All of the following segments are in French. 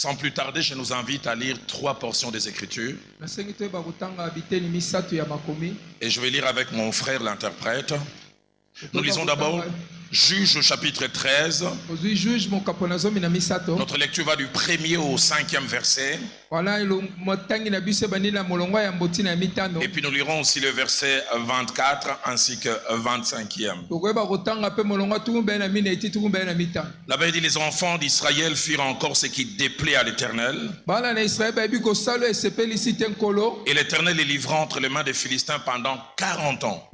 Sans plus tarder, je nous invite à lire 3 portions des Écritures. Et je vais lire avec mon frère l'interprète. Nous lisons d'abord Juges chapitre 13. Notre lecture va du 1er au 5e verset. Et puis nous lirons aussi le verset 24 ainsi que 25e. La Bible dit: les enfants d'Israël firent encore ce qui déplaît à l'Éternel. Et l'Éternel les livra entre les mains des Philistins pendant 40 ans.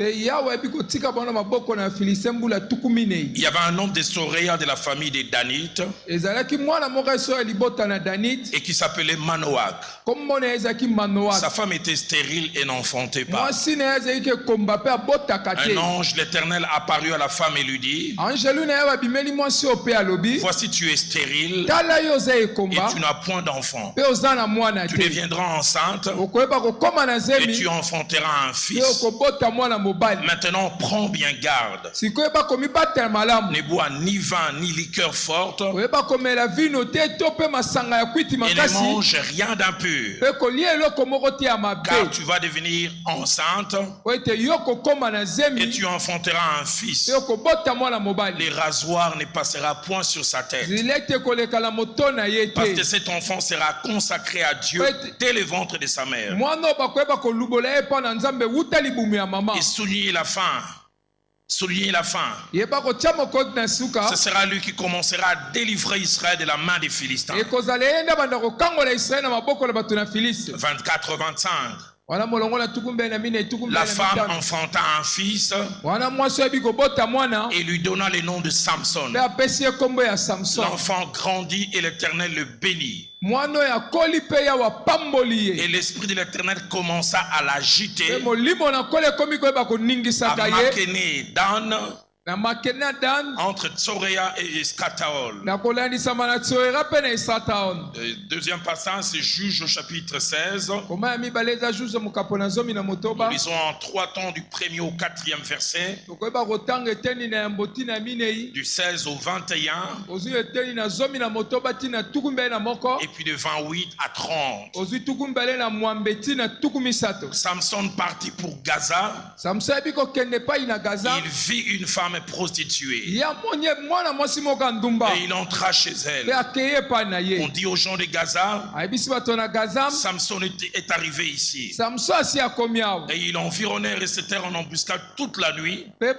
Il y avait un homme de Soréa de la famille des Danites et qui s'appelait Manoach. Sa femme était stérile et n'enfantait pas. Un ange de l'Éternel apparut à la femme et lui dit: voici, tu es stérile et tu n'as point d'enfant. Tu deviendras enceinte et tu enfanteras un fils. Maintenant, prends bien garde. Ne bois ni vin ni liqueur forte et ne mange rien d'impur, car tu vas devenir enceinte et tu enfanteras un fils. Les rasoirs ne passera point sur sa tête, parce que cet enfant sera consacré à Dieu dès le ventre de sa mère. Et soulignez la fin. Soulignez la fin. Ce sera lui qui commencera à délivrer Israël de la main des Philistins. 24-25. La femme enfanta un fils et lui donna le nom de Samson. L'enfant grandit et l'Éternel le bénit. Et l'esprit de l'Éternel commença à l'agiter, à Makéné Dan, entre Tsoréa et Escataol. Deuxième passage, c'est Juges au chapitre 16. Nous lisons en 3 temps du 1er au 4e verset, du 16 au 21, et puis de 28 à 30. Samson partit pour Gaza. Il vit une femme prostituée et il entra chez elle. On dit aux gens de Gaza: Samson est arrivé ici. Et ils environnèrent et s'étaient en embuscade toute la nuit à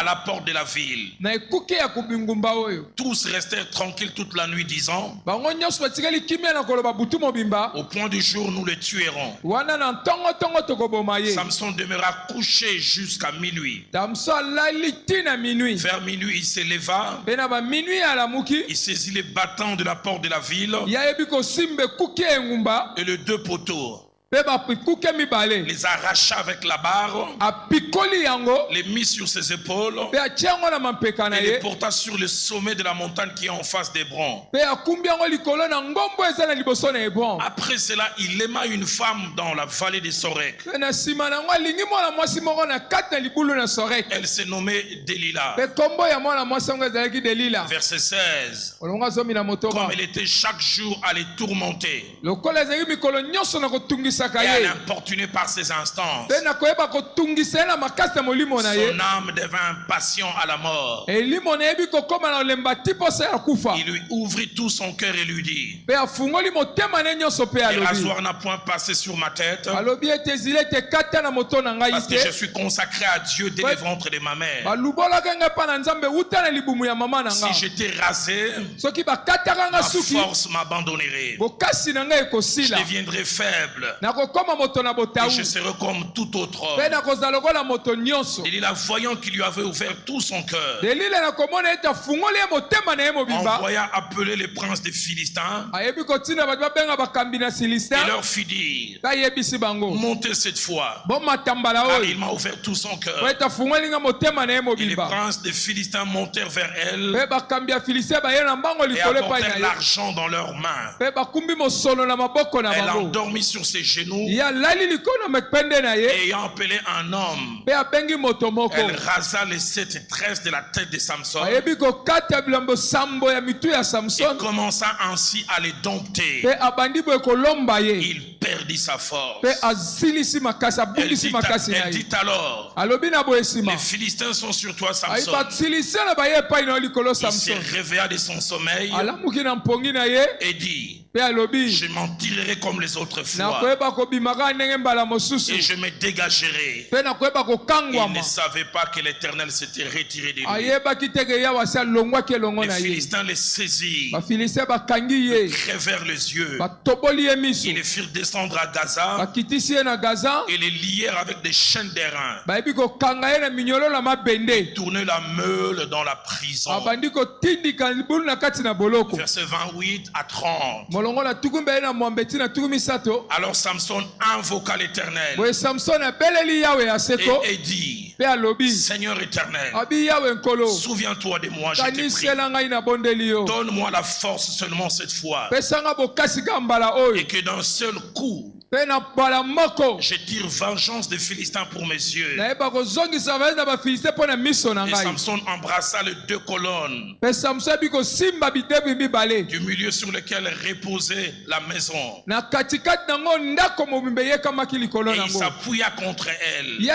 la porte de la ville. Tous restèrent tranquilles toute la nuit, disant: au point du jour, nous les tuerons. Samson demeura couché jusqu'à minuit. Vers minuit, il se leva. Il saisit les battants de la porte de la ville et les 2 poteaux. Les arracha avec la barre, les mit sur ses épaules et les porta sur le sommet de la montagne qui est en face d'Hébron. Après cela, il aima une femme dans la vallée de Sorek. Elle se nommait Delilah. Verset 16. Comme elle était chaque jour à les tourmenter et à l'importuner par ses instances, son âme devint impatient à la mort. Il lui ouvrit tout son cœur et lui dit: le rasoir n'a point passé sur ma tête, parce que je suis consacré à Dieu dès le ventre de ma mère. Si j'étais rasé, ma force m'abandonnerait, je deviendrais faible et je serai comme tout autre homme. Delilah, voyant qu'il lui avait ouvert tout son cœur, envoya appeler les princes des Philistins et leur fit dire: montez cette fois, car il m'a ouvert tout son cœur. Et les princes des Philistins montèrent vers elle et apportèrent l'argent dans leurs mains. Elle endormit sur ses genoux genoux, ayant appelé un homme, elle rasa les 7 tresses de la tête de Samson et commença ainsi à les dompter. Il perdit sa force. Elle dit alors, les Philistins sont sur toi, Samson. Il se réveilla de son sommeil et dit, je m'en tirerai comme les autres fois et je me dégagerai. Il ne savait pas que l'Éternel s'était retiré de lui. Les Philistins les saisirent, les crevèrent les yeux. Ils les firent descendre à Gaza et les lièrent avec des chaînes d'airain. Ils tournaient la meule dans la prison. Verset 28 à 30. Alors Samson invoqua l'Éternel et dit, Seigneur éternel, souviens-toi de moi, je te prie. Donne-moi la force seulement cette fois et que d'un seul coup je tire vengeance des Philistins pour mes yeux. Et Samson embrassa les 2 colonnes du milieu sur lesquelles reposait la maison. Et il s'appuya contre elle. L'une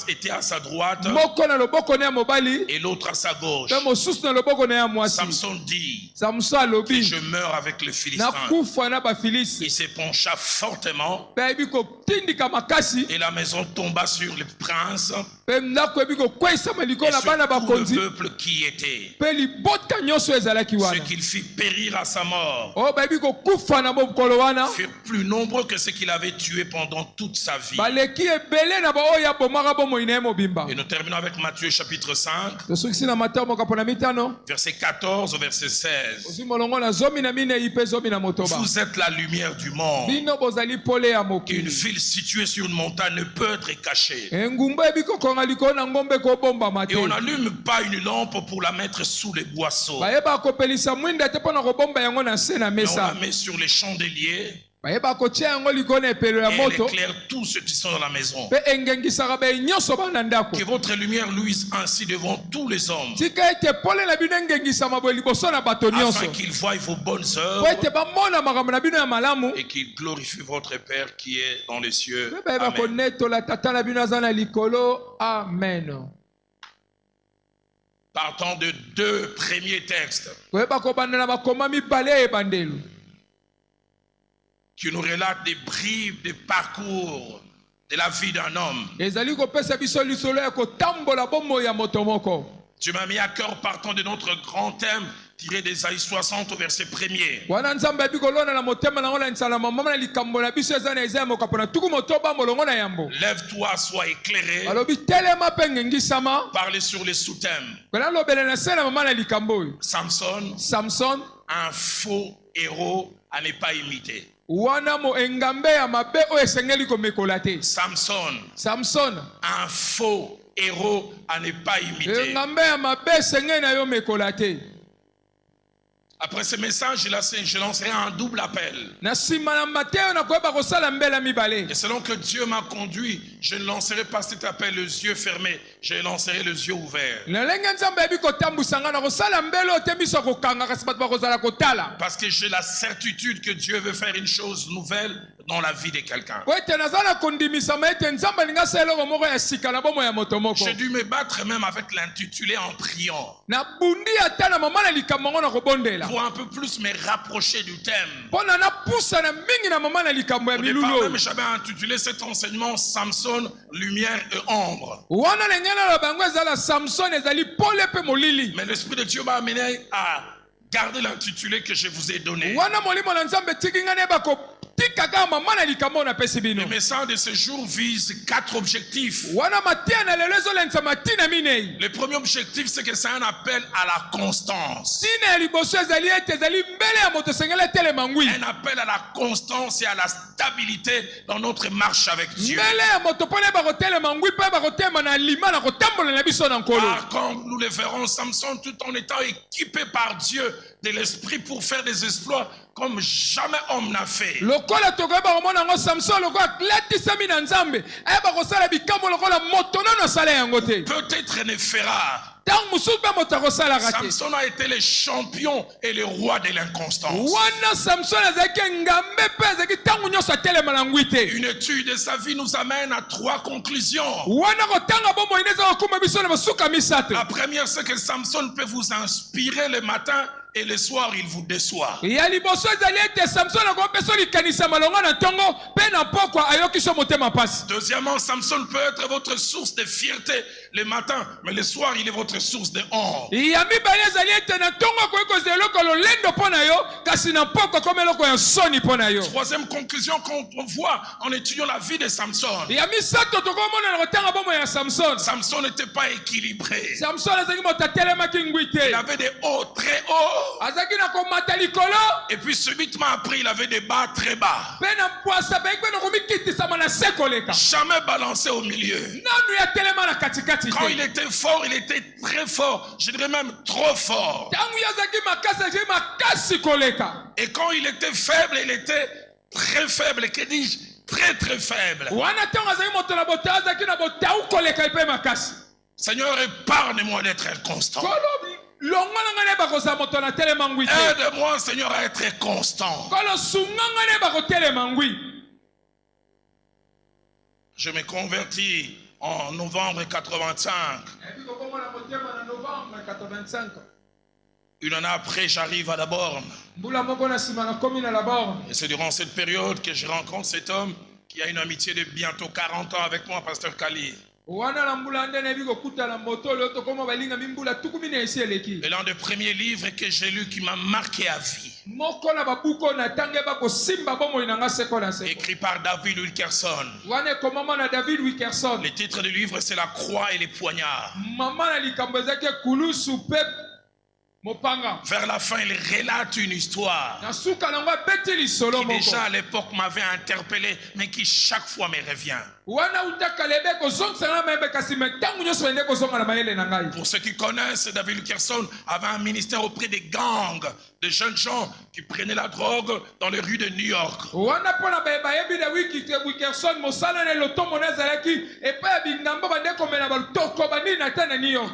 était à sa droite et l'autre à sa gauche. Samson dit que je meurs avec les Philistins. Il se pencha fortement et la maison tomba sur les princes et sur tout le peuple qui était. Ce qu'il fit périr à sa mort furent plus nombreux que ceux qu'il avait tués pendant toute sa vie. Et nous terminons avec Matthieu chapitre 5, verset 14 au verset 16. Vous êtes la lumière du monde. Une ville située sur une montagne ne peut être cachée. Et on n'allume pas une lampe pour la mettre sous les boisseaux. Mais on la met sur les chandeliers. Et elle éclaire tous ceux qui sont dans la maison. Que votre lumière luise ainsi devant tous les hommes, afin qu'ils voient vos bonnes œuvres et qu'ils glorifient votre Père qui est dans les cieux. Amen. Partant de 2 premiers textes qui nous relate des bribes de parcours de la vie d'un homme. Tu m'as mis à cœur partant de notre grand thème tiré d'Ésaïe 60 au verset 1er. Lève-toi, sois éclairé. Parlez sur les sous-thèmes. Samson, un faux héros à ne pas imiter. Samson, un faux héros à ne pas imiter. Après ce message, je lancerai un double appel. Et selon que Dieu m'a conduit, je ne lancerai pas cet appel les yeux fermés, je lancerai les yeux ouverts. Parce que j'ai la certitude que Dieu veut faire une chose nouvelle dans la vie de quelqu'un. J'ai dû me battre même avec l'intitulé en priant pour un peu plus me rapprocher du thème. Au départ même, j'avais intitulé cet enseignement Samson, lumière et ombre. Mais l'Esprit de Dieu m'a amené à garder l'intitulé que je vous ai donné. Le message de ce jour vise 4 objectifs. Le premier objectif, c'est que c'est un appel à la constance. Un appel à la constance et à la stabilité dans notre marche avec Dieu. Car comme nous le verrons, Samson, tout en étant équipé par Dieu de l'esprit pour faire des exploits comme jamais homme n'a fait. Peut-être ne fera. Samson a été le champion et le roi de l'inconstance. Une étude de sa vie nous amène à 3 conclusions. La première, c'est que Samson peut vous inspirer le matin et le soir il vous déçoit. Deuxièmement, Samson peut être votre source de fierté le matin, mais le soir il est votre source de honte. Troisième conclusion qu'on voit en étudiant la vie de Samson. Samson n'était pas équilibré. Il avait des hauts très hauts. Et puis subitement après il avait des bas très bas. Jamais balancé au milieu. Quand il était fort, il était très fort. Je dirais même trop fort. Et quand il était faible, il était très faible. Que dis-je? Très très faible. Seigneur, épargne-moi d'être inconstant. Aide-moi, Seigneur, à être constant. Je me convertis en novembre 85. Une année après, j'arrive à la borne. Et c'est durant cette période que je rencontre cet homme qui a une amitié de bientôt 40 ans avec moi, Pasteur Kali. Et l'un des premiers livres que j'ai lu qui m'a marqué à vie, écrit par David Wilkerson. Le titre du livre, c'est La croix et les poignards. Vers la fin, il relate une histoire qui déjà à l'époque m'avait interpellé, mais qui chaque fois me revient. Pour ceux qui connaissent, David Wilkerson avait un ministère auprès des gangs, de jeunes gens qui prenaient la drogue dans les rues de New York.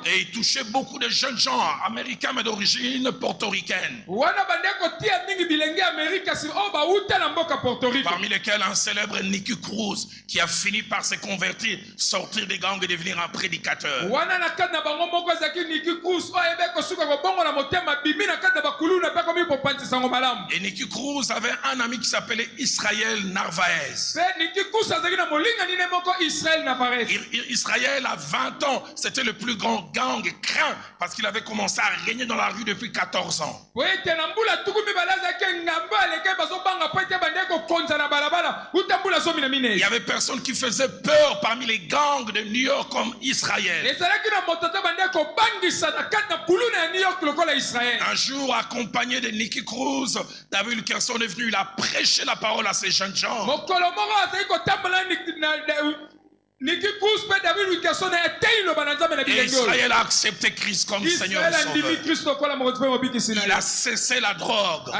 Et il touchait beaucoup de jeunes gens américains mais d'origine portoricaine. Parmi lesquels un célèbre Nicky Cruz qui a fini par se convertir, sortir des gangs et devenir un prédicateur. Et Nicky Cruz avait un ami qui s'appelait Israël Narvaez. Israël, à 20 ans, c'était le plus grand gang craint parce qu'il avait commencé à régner dans la rue depuis 14 ans. Il y avait personne qui faisait peur parmi les gangs de New York comme Israël. Un jour, accompagné de Nicky Cruz, David Wilkerson est venu, il a prêché la parole à ces jeunes gens. Et Israël a accepté Christ comme Seigneur et Sauveur. Il a cessé la drogue.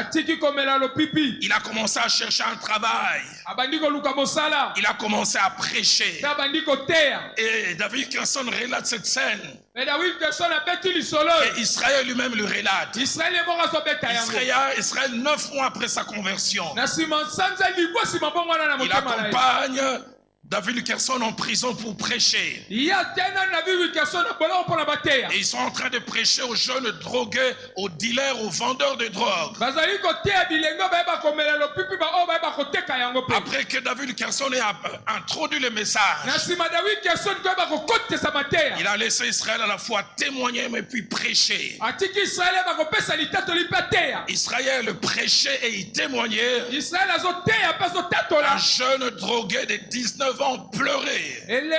Il a commencé à chercher un travail. Il a commencé à prêcher. Et David Wilkerson relate cette scène. Et Israël lui-même le relate. Israël 9 mois après sa conversion, il accompagne David Wilkerson en prison pour prêcher. Et ils sont en train de prêcher aux jeunes drogués, aux dealers, aux vendeurs de drogue. Après que David Wilkerson ait introduit le message, il a laissé Israël à la fois témoigner mais puis prêcher. Israël prêchait et il témoignait. Un jeune drogué de 19 ans pleurait. Il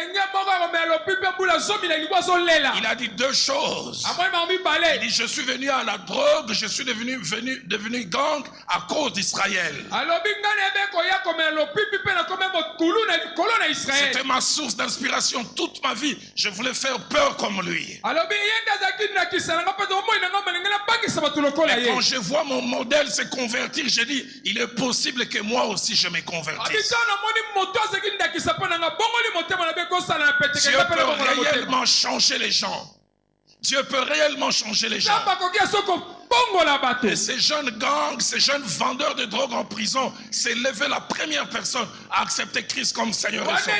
a dit 2 choses. Il dit: je suis venu à la drogue, je suis devenu gang à cause d'Israël. C'était ma source d'inspiration toute ma vie. Je voulais faire peur comme lui. quand je vois mon modèle se convertir, je dis, il est possible que moi aussi je me convertisse. Dieu peut réellement changer les gens. Dieu peut réellement changer les gens. Et ces jeunes gangs, ces jeunes vendeurs de drogue en prison, c'est levé la première personne à accepter Christ comme Seigneur et Sauveur.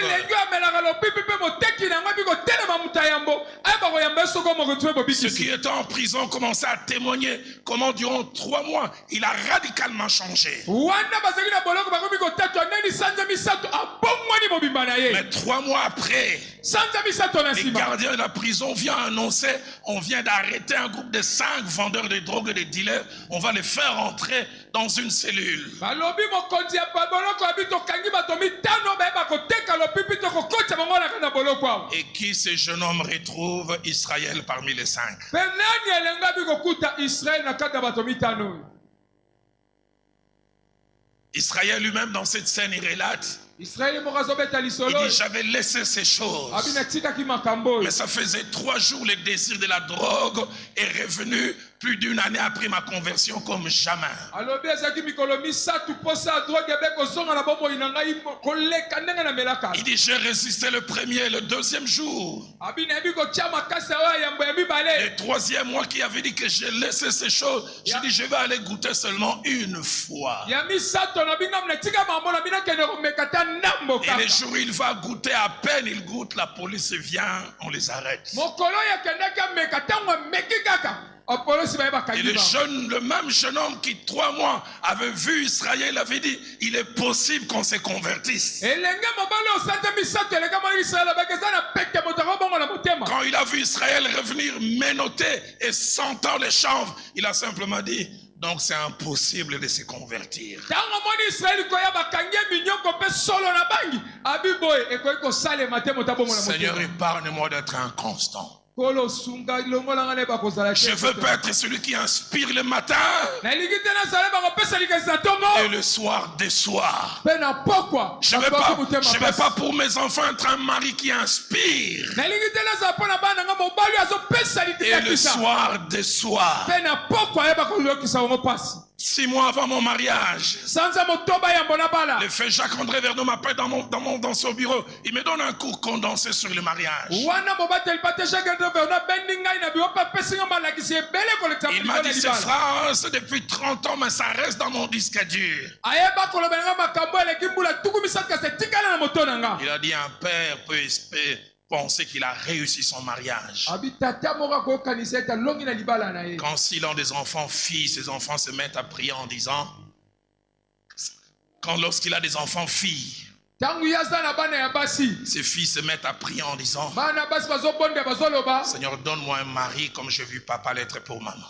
Ceux qui étaient en prison commençaient à témoigner comment durant 3 mois, il a radicalement changé. Mais 3 mois après, les gardiens de la prison viennent annoncer, on vient d'arrêter un groupe de 5 vendeurs de drogue et de dealers, on va les faire entrer dans une cellule. Et qui ce jeune homme retrouve? Israël parmi les 5. Israël lui-même dans cette scène il relate. Il dit, j'avais laissé ces choses. Mais ça faisait 3 jours, le désir de la drogue est revenu plus d'1 année après ma conversion comme jamais. Il dit, j'ai résisté le premier, le 2e jour. Le 3e mois qui avait dit que j'ai laissé ces choses, j'ai dit, je vais aller goûter seulement 1 fois. Et les jours où il va goûter, à peine il goûte, la police vient, on les arrête. Et le même jeune homme qui 3 mois avait vu Israël avait dit, il est possible qu'on se convertisse. Quand il a vu Israël revenir menotté et sentant les chanvres, il a simplement dit, donc c'est impossible de se convertir. Seigneur, épargne-moi d'être inconstant. Je veux pas être celui qui inspire le matin et le soir déçoit. Je ne vais pas pour mes enfants être un mari qui inspire et le soir déçoit. 6 mois avant mon mariage, le frère Jacques-André Vernon m'appelle dans son bureau. Il me donne un cours condensé sur le mariage. Il m'a dit, c'est France depuis 30 ans, mais ça reste dans mon disque dur. Il a dit, un père peut espérer penser qu'il a réussi son mariage. Quand s'il a des enfants filles, ses enfants se mettent à prier en disant, lorsqu'il a des enfants filles, ses filles se mettent à prier en disant, Seigneur, donne-moi un mari comme j'ai vu papa l'être pour maman.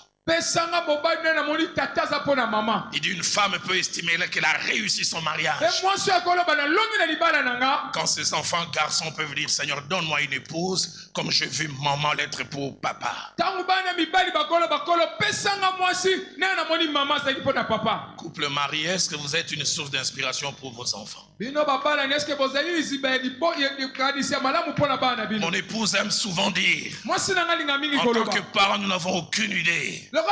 Il dit, une femme peut estimer qu'elle a réussi son mariage quand ses enfants garçons peuvent dire, Seigneur, donne-moi une épouse comme j'ai vu maman l'être pour papa. Couple marié, est-ce que vous êtes une source d'inspiration pour vos enfants? Mon épouse aime souvent dire, en tant que parents, nous n'avons aucune idée. Nous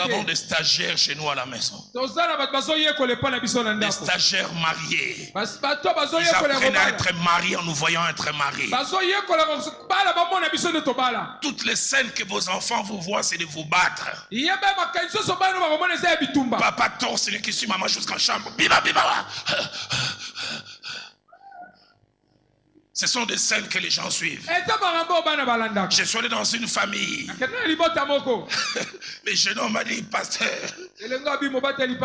avons des stagiaires chez nous à la maison. Des stagiaires mariés. Ils apprennent à être mariés en nous voyant être mariés. Toutes les scènes que vos enfants vous voient, c'est de vous battre. Papa tord celui qui suit maman jusqu'en chambre. Biba, biba. Ce sont des scènes que les gens suivent. Je suis allé dans une famille. Les jeunes hommes m'ont dit, pasteur,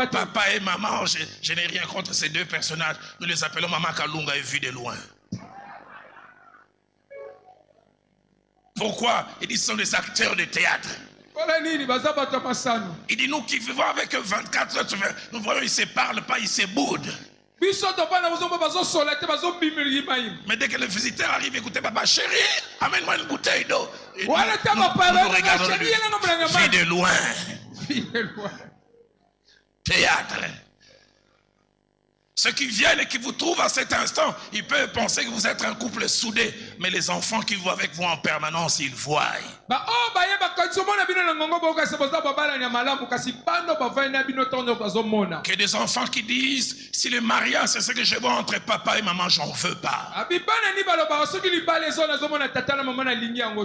papa et maman, je n'ai rien contre ces 2 personnages. Nous les appelons Maman Kalunga et Vue de loin. Pourquoi? Ils disent, ce sont des acteurs de théâtre. Il dit, nous qui vivons avec eux 24 heures, nous voyons, ils ne se parlent pas, ils se boudent. Mais dès que le visiteur arrive, écoutez, papa, chérie, amène-moi une bouteille d'eau. Nous regardons Vue de loin. Théâtre. Ceux qui viennent et qui vous trouvent à cet instant, ils peuvent penser que vous êtes un couple soudé. Mais les enfants qui vivent avec vous en permanence, ils voient. Que des enfants qui disent, si le mariage c'est ce que je vois entre papa et maman, j'en veux pas.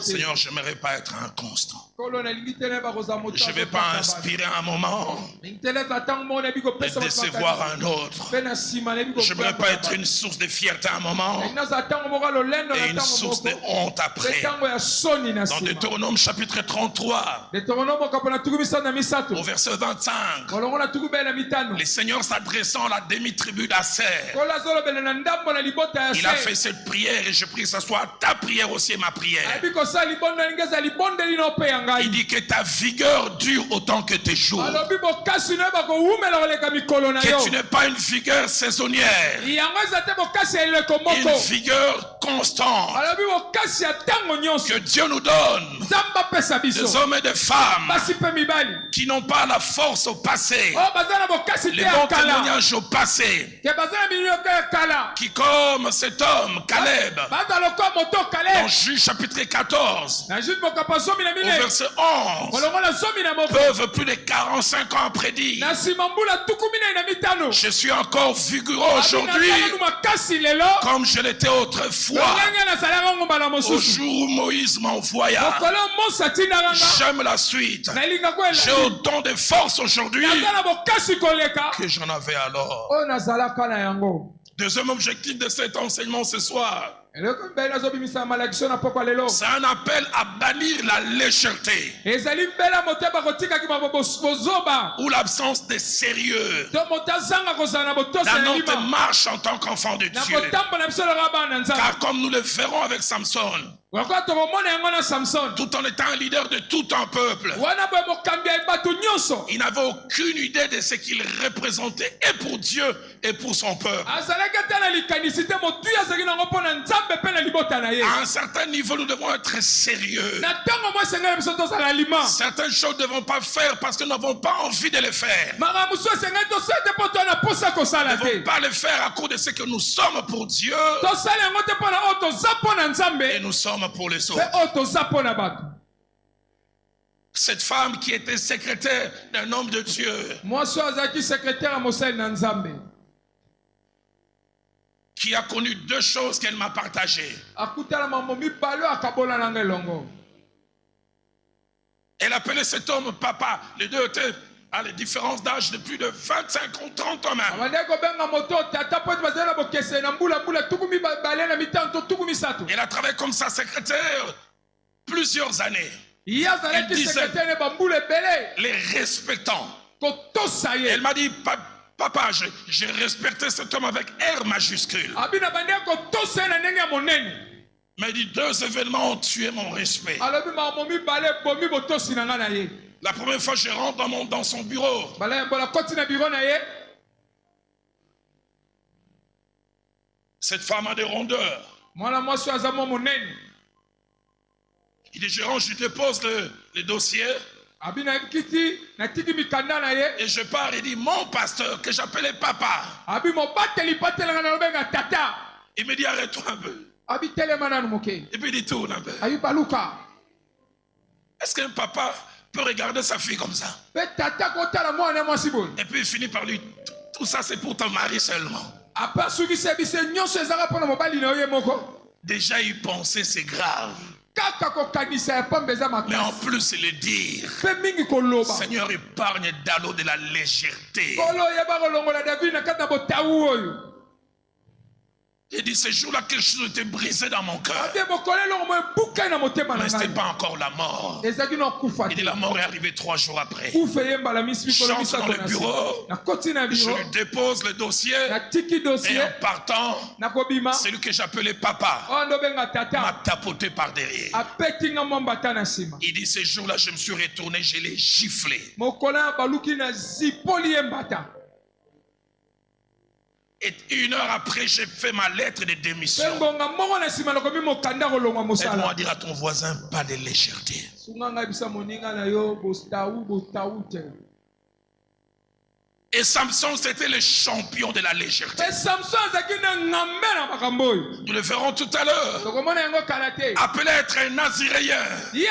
Seigneur, j'aimerais pas être inconstant. Je ne vais pas inspirer un moment et décevoir un autre. Je n'aimerais pas être une source de fierté à un moment et une source de honte après. Dans Deutéronome chapitre 33, au verset 25, le Seigneur s'adressant à la demi-tribu d'Asser, il a fait cette prière et je prie que ce soit ta prière aussi et ma prière. Il dit que ta vigueur dure autant que tes jours. Que tu n'es pas une vigueur saisonnière, une vigueur constante. Que Dieu nous donne des hommes et des femmes qui n'ont pas la force au passé, les bons témoignages au passé, qui comme cet homme Caleb dans Juge chapitre 14 au verset 11 peuvent plus de 45 ans après dire, je suis encore vigoureux aujourd'hui comme je l'étais autrefois au jour où Moïse m'envoya. J'aime la suite. J'ai autant de force aujourd'hui que j'en avais alors. Deuxième objectif de cet enseignement ce soir, c'est un appel à bannir la légèreté ou l'absence de sérieux dans notre marche en tant qu'enfant de Dieu. Car comme nous le verrons avec Samson, tout en étant un leader de tout un peuple, il n'avait aucune idée de ce qu'il représentait et pour Dieu et pour son peuple. À un certain niveau, nous devons être sérieux. Certaines choses ne devons pas faire parce que nous n'avons pas envie de les faire. Nous ne devons pas les faire à cause de ce que nous sommes pour Dieu et nous sommes pour les autres. Cette femme qui était secrétaire d'un homme de Dieu, qui a connu deux choses qu'elle m'a partagées. Elle appelait cet homme papa. Les deux étaient à la différence d'âge de plus de 25 ans, 30 ans même. Elle a travaillé comme sa secrétaire plusieurs années. Elle disait, les respectant. Elle m'a dit, papa, j'ai respecté cet homme avec R majuscule. Mais il dit, deux événements ont tué mon respect. La première fois, je rentre dans son bureau. Cette femme a des rondeurs. Il dit, je rentre, je dépose le dossier. Et je pars et dis, mon pasteur, que j'appelais papa. Il me dit, arrête-toi un peu. Et puis il tourne un peu. Est-ce qu'un papa peut regarder sa fille comme ça? Et puis il finit par lui, tout ça c'est pour ton mari seulement. Déjà y penser c'est grave. Mais en plus le dire, Seigneur épargne Dalo de la légèreté. Il dit, ce jour-là, quelque chose était brisé dans mon cœur. Mais ce n'était pas encore la mort. Il dit, la mort est arrivée 3 jours après. Je rentre dans le bureau, je lui dépose le dossier, et en partant, celui que j'appelais papa m'a tapoté par derrière. Il dit, ce jour-là, je me suis retourné, je l'ai giflé. Et 1 heure après, j'ai fait ma lettre de démission. Aide-moi à dire à ton voisin, pas de légèreté. Et Samson, c'était le champion de la légèreté. Nous le verrons tout à l'heure. Appelé à être un naziréen. Mais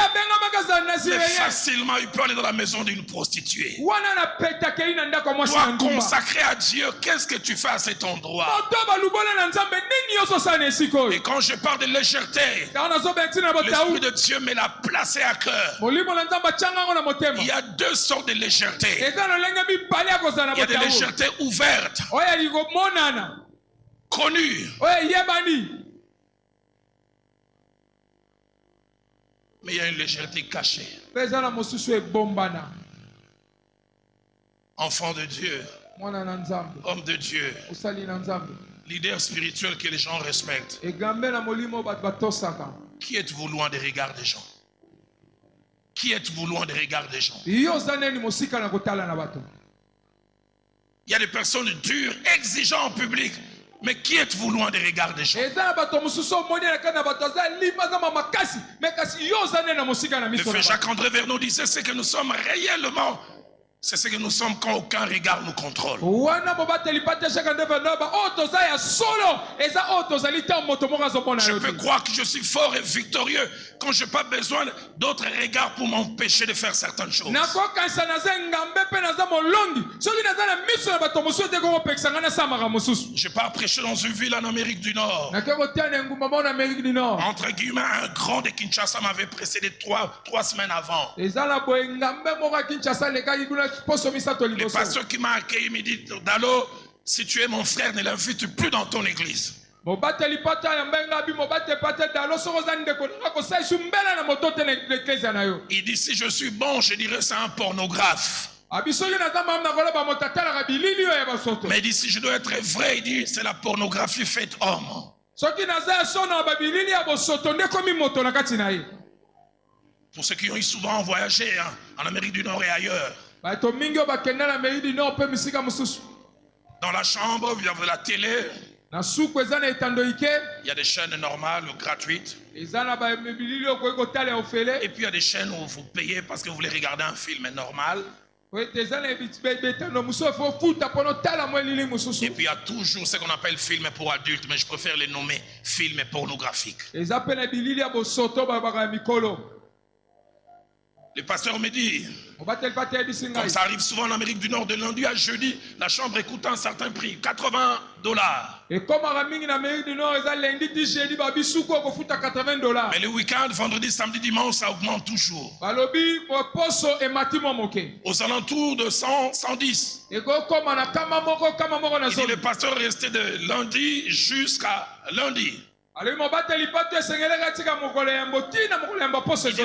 facilement, il peut aller dans la maison d'une prostituée. Toi, consacré à Dieu, qu'est-ce que tu fais à cet endroit? Et quand je parle de légèreté, l'Esprit de Dieu me l'a placé à cœur. Il y a deux sortes de légèreté. Il y a des légèretés ouvertes, connues. Mais il y a une légèreté cachée. Enfant de Dieu, homme de Dieu, leader spirituel que les gens respectent. Qui êtes-vous loin des regards des gens? Qui êtes-vous loin des regards des gens? Il y a des personnes dures, exigeantes en public. Mais qui êtes-vous loin des regards des gens? Le frère Jacques-André Verneau disait ce que nous sommes réellement. C'est ce que nous sommes quand aucun regard nous contrôle. Je peux croire que je suis fort et victorieux quand je n'ai pas besoin d'autres regards pour m'empêcher de faire certaines choses. Je n'ai pas prêché dans une ville en Amérique du Nord. Entre guillemets, un grand de Kinshasa m'avait précédé 3 semaines avant. Le pasteur qui m'a accueilli me dit, Dalo, si tu es mon frère, ne l'invite plus dans ton église. Il dit, si je suis bon, je dirais c'est un pornographe. Mais il dit, si je dois être vrai, il dit, c'est la pornographie faite homme. Pour ceux qui ont souvent voyagé en Amérique du Nord et ailleurs. Dans la chambre, il y a la télé. Il y a des chaînes normales ou gratuites. Et puis il y a des chaînes où vous payez parce que vous voulez regarder un film normal. Et puis il y a toujours ce qu'on appelle film pour adultes, mais je préfère les nommer films pornographiques. Le pasteur me dit, comme ça arrive souvent en Amérique du Nord, de lundi à jeudi, la chambre coûte un certain prix, $80. Et comme en Amérique du Nord, mais le week-end, vendredi, samedi, dimanche, ça augmente toujours. Aux alentours de 100, 110. Il dit, le pasteur est resté de lundi jusqu'à lundi. Il y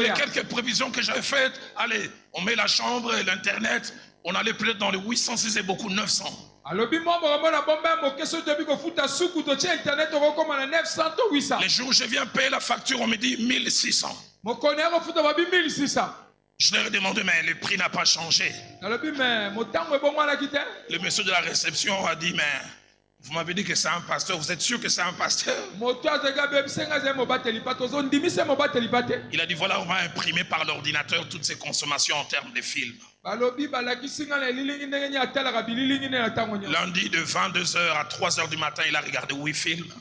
a quelques prévisions que j'avais faites. Allez, on met la chambre et l'internet. On allait peut-être dans les 800, si c'est beaucoup, 900. Les jours où je viens payer la facture, on me dit 1600. Je leur ai demandé, mais le prix n'a pas changé. Le monsieur de la réception a dit, mais vous m'avez dit que c'est un pasteur, vous êtes sûr que c'est un pasteur? Il a dit, voilà, on va imprimer par l'ordinateur toutes ces consommations en termes de films. Lundi de 22h à 3h du matin, il a regardé 8 films.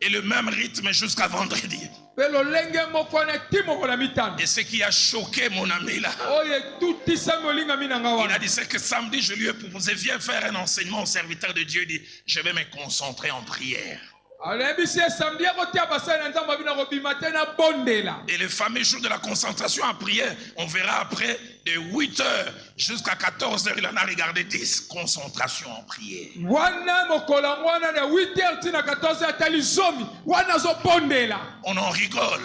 Et le même rythme jusqu'à vendredi. Et ce qui a choqué mon ami là, il a dit, c'est que samedi je lui ai proposé, viens faire un enseignement au serviteur de Dieu. Il dit, je vais me concentrer en prière. Et le fameux jour de la concentration en prière, on verra après, de 8h jusqu'à 14h, il en a regardé 10 concentrations en prière. On en rigole.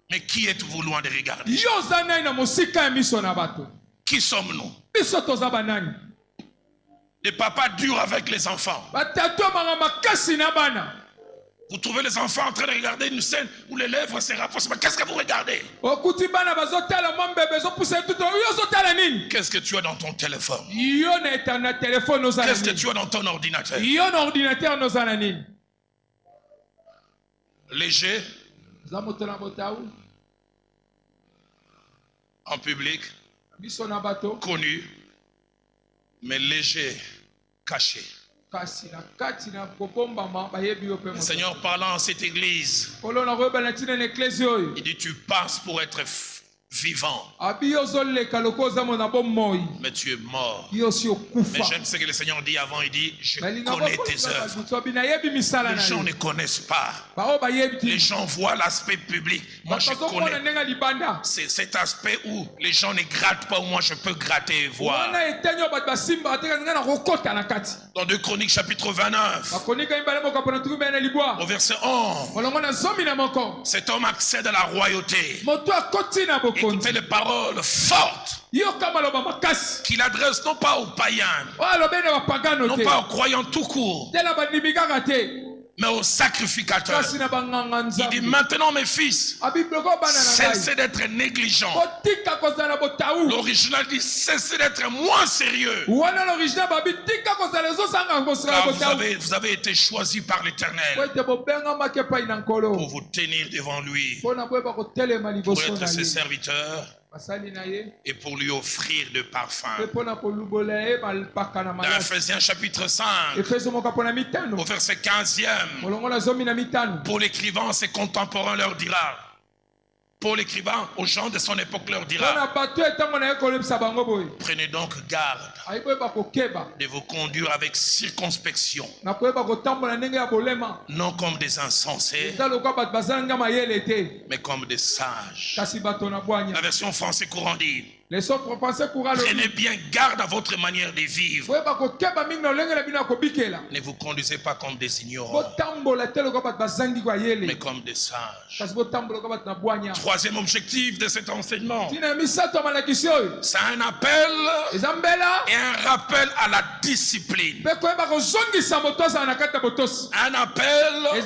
Mais qui êtes-vous loin de regarder? Qui sommes-nous? Des papas durs avec les enfants. Vous trouvez les enfants en train de regarder une scène où les lèvres se rapprochent. Mais qu'est-ce que vous regardez? Qu'est-ce que tu as dans ton téléphone? Qu'est-ce que tu as dans ton ordinateur? Léger. en public, connu, mais léger, caché. Le Seigneur parlant à cette église, il dit tu passes pour être vivant, mais tu es mort. Mais j'aime ce que le Seigneur dit avant. Il dit je connais tes œuvres. Les gens ne connaissent pas. Les gens voient l'aspect public. Moi je connais cet aspect où les gens ne grattent pas, où moi je peux gratter et voir. Dans 2 Chroniques chapitre 29 au verset 11, cet homme accède à la royauté. Écoutez les paroles fortes qu'il adresse non pas aux païens, non pas aux croyants tout court, mais aux sacrificateurs. Il dit maintenant mes fils, cessez d'être négligents. L'original dit cessez d'être moins sérieux. Car vous avez été choisis par l'Éternel pour vous tenir devant lui, pour être ses serviteurs et pour lui offrir de parfum. Dans Ephésiens chapitre 5 au verset 15e, pour l'écrivain, ses contemporains leur dira, pour l'écrivain, aux gens de son époque leur dira, prenez donc garde de vous conduire avec circonspection, non comme des insensés, mais comme des sages. La version français courant dit, prenez bien garde à votre manière de vivre. Ne vous conduisez pas comme des ignorants, mais comme des sages. Troisième objectif de cet enseignement, c'est un appel et un rappel à la discipline. Un appel et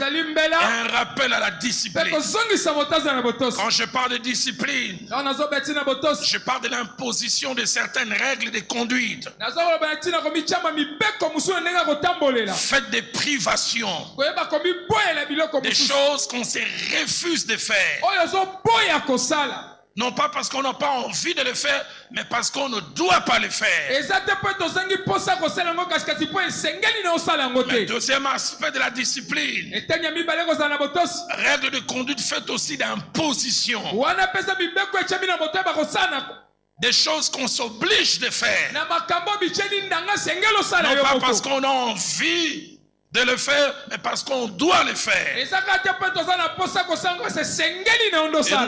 un rappel à la discipline. Quand je parle de discipline, je parle de l'imposition de certaines règles de conduite. Faites des privations, des choses qu'on se refuse de faire. Non pas parce qu'on n'a pas envie de le faire, mais parce qu'on ne doit pas le faire. Mais deuxième aspect de la discipline, règle de conduite faite aussi d'imposition. Des choses qu'on s'oblige de faire. Non pas parce qu'on a envie de le faire, mais parce qu'on doit le faire. Et nous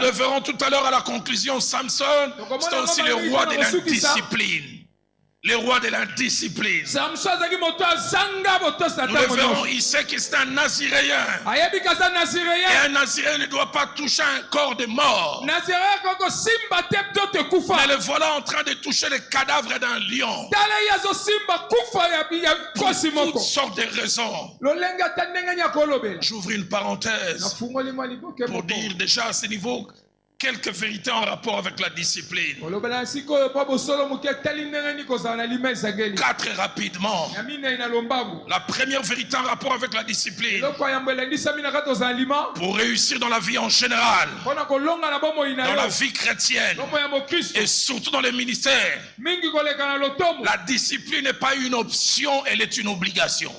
le verrons tout à l'heure à la conclusion. Samson, c'est aussi le roi de l'indiscipline. Le roi de l'indiscipline. Nous le verrons, il sait que c'est un naziréen. Et un naziréen ne doit pas toucher un corps de mort. Mais le voilà en train de toucher le cadavre d'un lion. Pour toutes sortes de raisons. J'ouvre une parenthèse pour dire déjà à ce niveau quelques vérités en rapport avec la discipline. 4 rapidement. La première vérité en rapport avec la discipline. Pour réussir dans la vie en général, dans la vie chrétienne et surtout dans les ministères, la discipline n'est pas une option, elle est une obligation.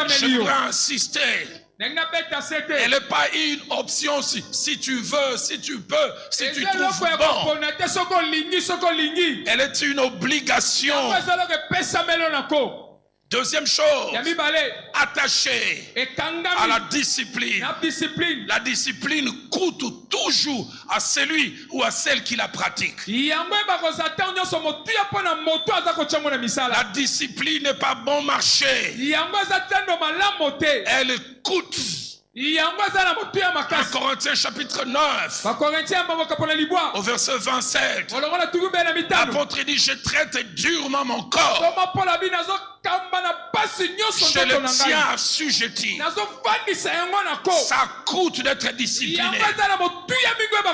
Je voudrais insister. Elle n'est pas une option si tu veux, si tu peux, si tu trouves bon. Elle est une obligation. Deuxième chose, attaché à la discipline. La discipline coûte toujours à celui ou à celle qui la pratique. La discipline n'est pas bon marché. Elle coûte. 1 Corinthiens chapitre 9 au verset 27, l'apôtre dit je traite durement mon corps Je le tiens assujetti. Ça coûte d'être discipliné.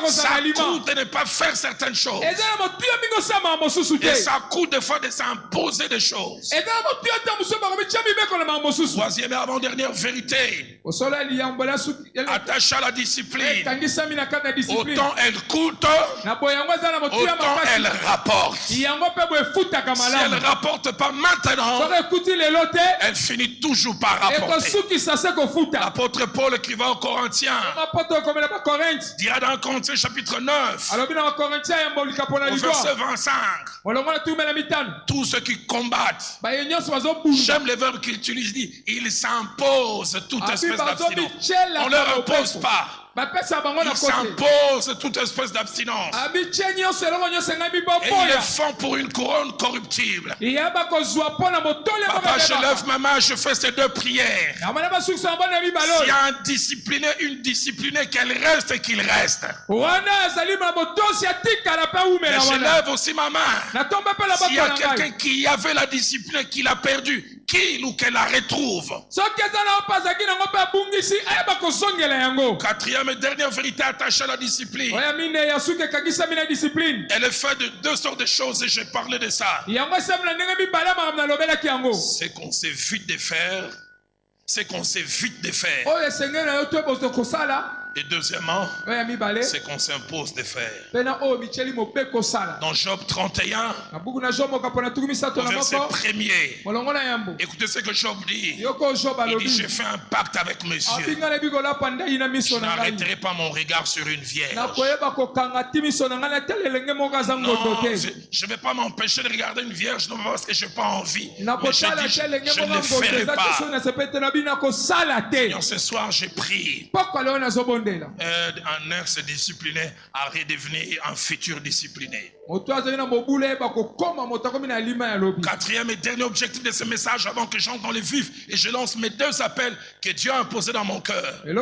Ça coûte de ne pas faire certaines choses. Et ça coûte des fois de s'imposer des choses. Troisième et avant-dernière vérité. Attache à la discipline. Autant elle coûte, autant elle rapporte. Si elle ne rapporte pas maintenant, elle finit toujours par rapporter. L'apôtre Paul écrivant aux Corinthiens dira dans Corinthiens chapitre 9 au verset 25, tous ceux qui combattent, j'aime les verbes qu'il utilise, dit ils s'imposent toute espèce d'abstinence. On ne leur impose pas. Ils s'imposent toute espèce d'abstinence. Et ils le font pour une couronne corruptible. Papa, je lève ma main, je fais ces deux prières. S'il y a un discipliné, une disciplinée, qu'elle reste et qu'il reste. Mais je lève aussi ma main. S'il y a quelqu'un qui avait la discipline et qui l'a perdue, qu'il ou qu'elle la retrouve. Quatrième et dernière vérité attachée à la discipline. Elle est faite de deux sortes de choses et j'ai parlé de ça. C'est qu'on s'évite de faire. C'est qu'on s'évite de faire. Et deuxièmement, c'est qu'on s'impose de faire. Dans Job 31, au verset 1er, écoutez ce que Job dit. Il dit, j'ai fait un pacte avec monsieur. Je n'arrêterai pas mon regard sur une vierge. Non, je ne vais pas m'empêcher de regarder une vierge, non parce que je n'ai pas envie. Mais je dis, je ne le ferai pas. Et ce soir, j'ai prié. Un ex discipliné à redevenir un futur discipliné. Quatrième et dernier objectif de ce message avant que j'entre dans le vif et je lance mes deux appels que Dieu a imposés dans mon cœur. C'est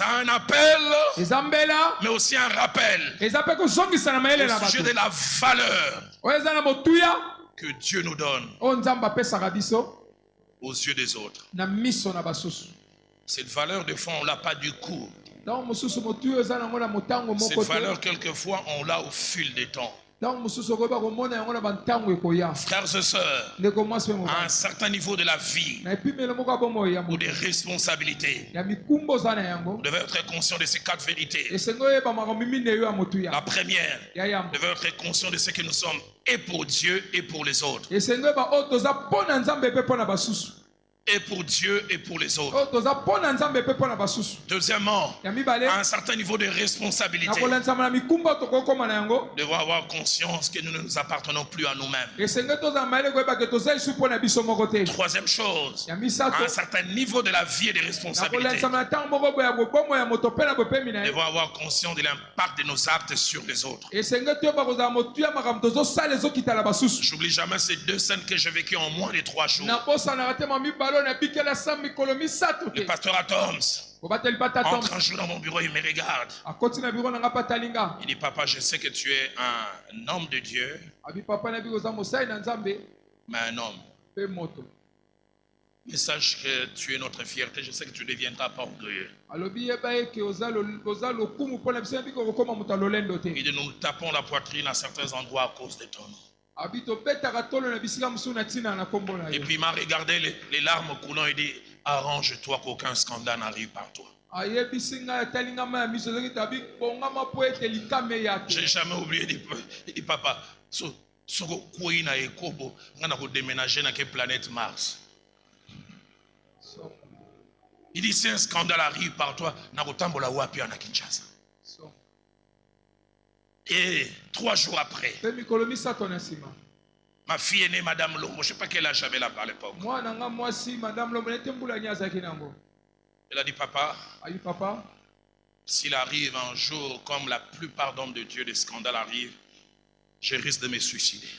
un appel, mais aussi un rappel au sujet de la valeur que Dieu nous donne aux yeux des autres. Cette valeur, des fois, on ne l'a pas du coup. Cette valeur, quelquefois, on l'a au fil des temps. Frères et sœurs, à un certain niveau de la vie ou des responsabilités, vous devez être conscient de ces quatre vérités. La première, vous devez être conscient de ce que nous sommes et pour Dieu et pour les autres. Et pour Dieu et pour les autres. Deuxièmement, à un certain niveau de responsabilité, nous devons avoir conscience que nous ne nous appartenons plus à nous-mêmes. Troisième chose, à un certain niveau de la vie et de responsabilité, nous devons avoir conscience de l'impact de nos actes sur les autres. J'oublie jamais ces deux scènes que j'ai vécues en moins de 3 jours. Le pasteur Atoms entre un jour dans mon bureau, il me regarde. Il dit, papa, je sais que tu es un homme de Dieu, mais un homme. Mais sache que tu es notre fierté, je sais que tu ne deviendras pas orgueilleux. Il dit, nous tapons la poitrine à certains endroits à cause de ton nom. Et puis il m'a regardé les larmes coulant et dit, arrange-toi qu'aucun scandale n'arrive par toi. J'ai jamais oublié, il dit, papa, planète Mars. Il dit, si un scandale arrive par toi, et 3 jours après, ma fille est née, Madame Lomo. Je ne sais pas quel âge j'avais là à l'époque. Elle a dit, papa, s'il arrive un jour, comme la plupart d'hommes de Dieu, des scandales arrivent, je risque de me suicider.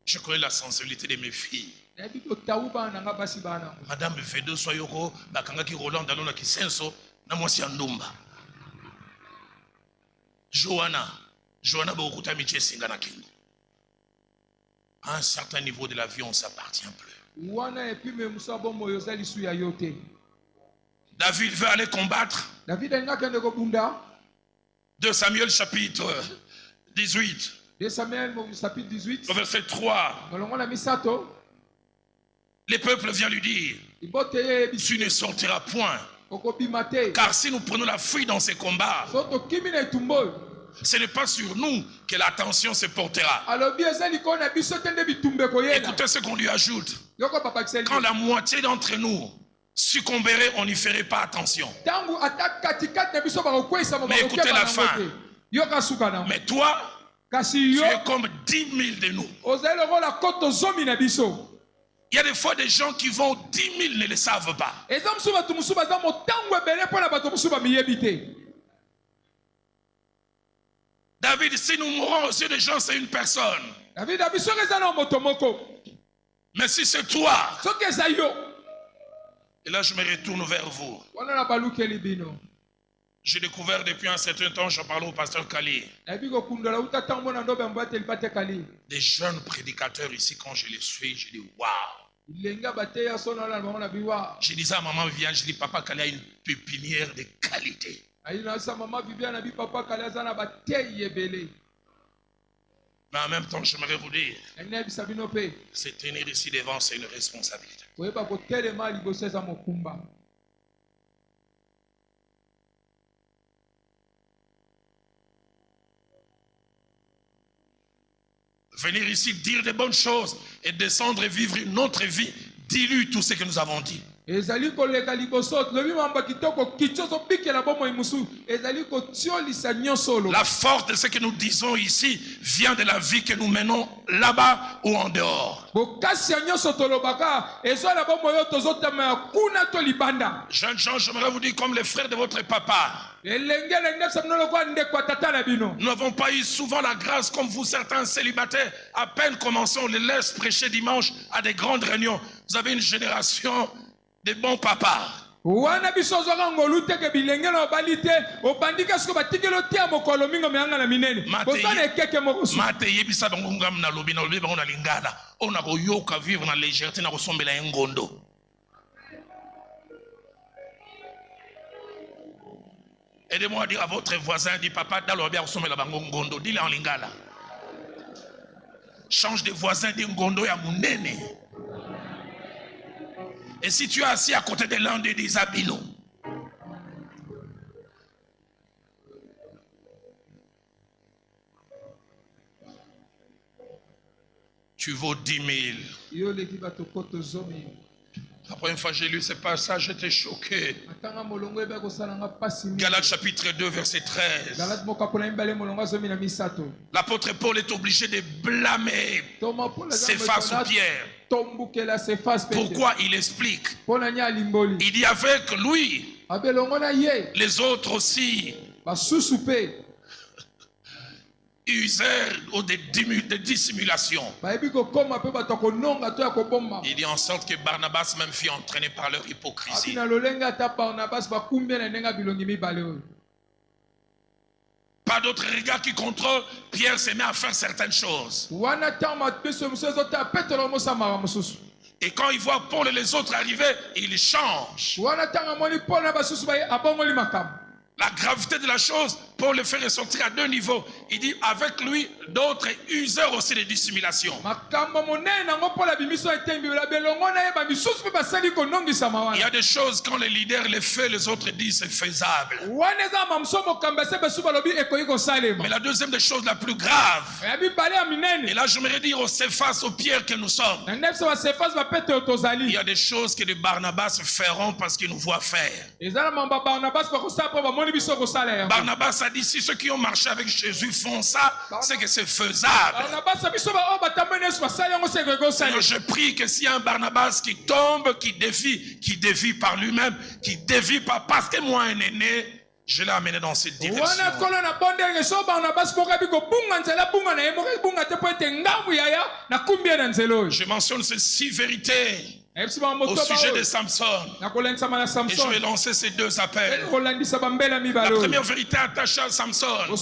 Je connais la sensibilité de mes filles. Madame Vedo Soyoko, Bakangaki Roland Dalona Kisenso, Namosi Andumba. Johanna Bokuta Miche Singana Kingo. À un certain niveau de la vie, on ne s'appartient plus. David veut aller combattre. 2 Samuel chapitre 18. 2 Samuel chapitre 18. Au verset 3. Le peuple vient lui dire, tu ne sortiras point. Car si nous prenons la fuite dans ces combats, ce n'est pas sur nous que l'attention se portera. Écoutez ce qu'on lui ajoute. Quand la moitié d'entre nous succomberait, on n'y ferait pas attention. Mais écoutez la fin. Mais toi, tu es comme 10 000 de nous. Il y a des fois des gens qui vont 10 000 ne le savent pas. David, si nous mourons aux yeux des gens, c'est une personne. Mais si c'est toi, et là je me retourne vers vous. J'ai découvert depuis un certain temps, j'en parlais au pasteur Kali. Des jeunes prédicateurs ici, quand je les suis, je dis waouh. Je disais à maman Viviane, je dis papa Kali a une pépinière de qualité. Mais en même temps, j'aimerais vous dire, se tenir ici devant, c'est une responsabilité. Venir ici dire des bonnes choses et descendre et vivre une autre vie dilue tout ce que nous avons dit. La force de ce que nous disons ici vient de la vie que nous menons là-bas ou en dehors. Jeunes gens, j'aimerais vous dire comme les frères de votre papa. Nous n'avons pas eu souvent la grâce comme vous, certains célibataires. À peine commençons, on les laisse prêcher dimanche à des grandes réunions. Vous avez une génération de bons papas. Aidez-moi à dire à votre voisin, dit papa, dis-le en lingala. Change de voisin, dit ngondo ya munene. Et si tu es assis à côté de l'un des abino, tu vaux 10 000. La première fois que j'ai lu ce passage, j'étais choqué. Galates chapitre 2, verset 13. L'apôtre Paul est obligé de blâmer Céphas ou Pierre. Pourquoi? Il explique. Il dit avec lui, les autres aussi usèrent de dissimulation. Il dit en sorte que Barnabas même fut entraîné par leur hypocrisie. Pas d'autre regard qui contrôle. Pierre se met à faire certaines choses. Et quand il voit Paul et les autres arriver, il change. La gravité de la chose, Paul le fait ressortir à 2 niveaux. Il dit avec lui, d'autres useurs aussi de dissimulation. Il y a des choses quand les leaders les font, les autres disent c'est faisable. Mais la deuxième des choses la plus grave, et là j'aimerais dire au Céphas, au Pierre que nous sommes, il y a des choses que les Barnabas feront parce qu'ils nous voient faire. Barnabas a dit si ceux qui ont marché avec Jésus font ça, c'est que c'est faisable. Alors je prie que s'il y a un Barnabas qui tombe, qui dévie par lui-même, qui dévie pas parce que moi un aîné, je l'ai amené dans cette direction. Je mentionne ces 6 vérités au sujet de Samson. Et je vais lancer ces deux appels. La première vérité attachée à Samson,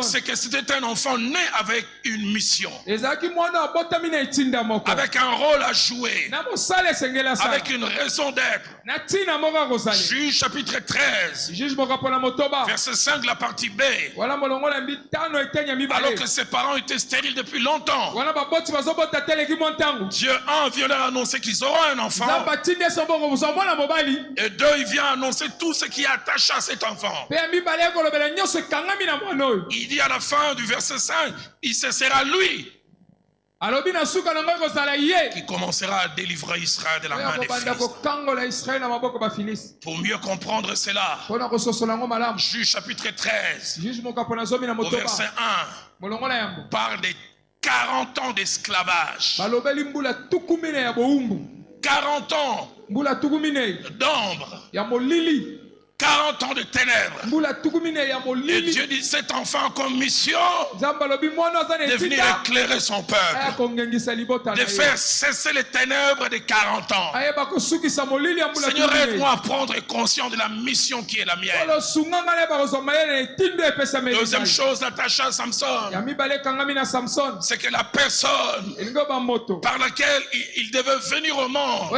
c'est que c'était un enfant né avec une mission, avec un rôle à jouer, avec une raison d'être. Juge chapitre 13, verset 5, la partie B. Alors que ses parents étaient stériles depuis longtemps, Dieu, un, vient leur annoncer qu'ils auront un enfant, et deux, il vient annoncer tout ce qui est attaché à cet enfant. Il dit à la fin du verset 5, ce sera lui qui commencera à délivrer Israël de la main des Philistins. Pour mieux comprendre cela, Juge chapitre 13, au verset 1, parle des 40 ans d'esclavage, 40 ans d'ombre, 40 ans de ténèbres. Et Dieu dit cet enfant comme mission de venir éclairer son peuple, de faire cesser les ténèbres de 40 ans. Seigneur, aide-moi à prendre conscience de la mission qui est la mienne. Deuxième chose attachée à Samson, c'est que la personne par laquelle il devait venir au monde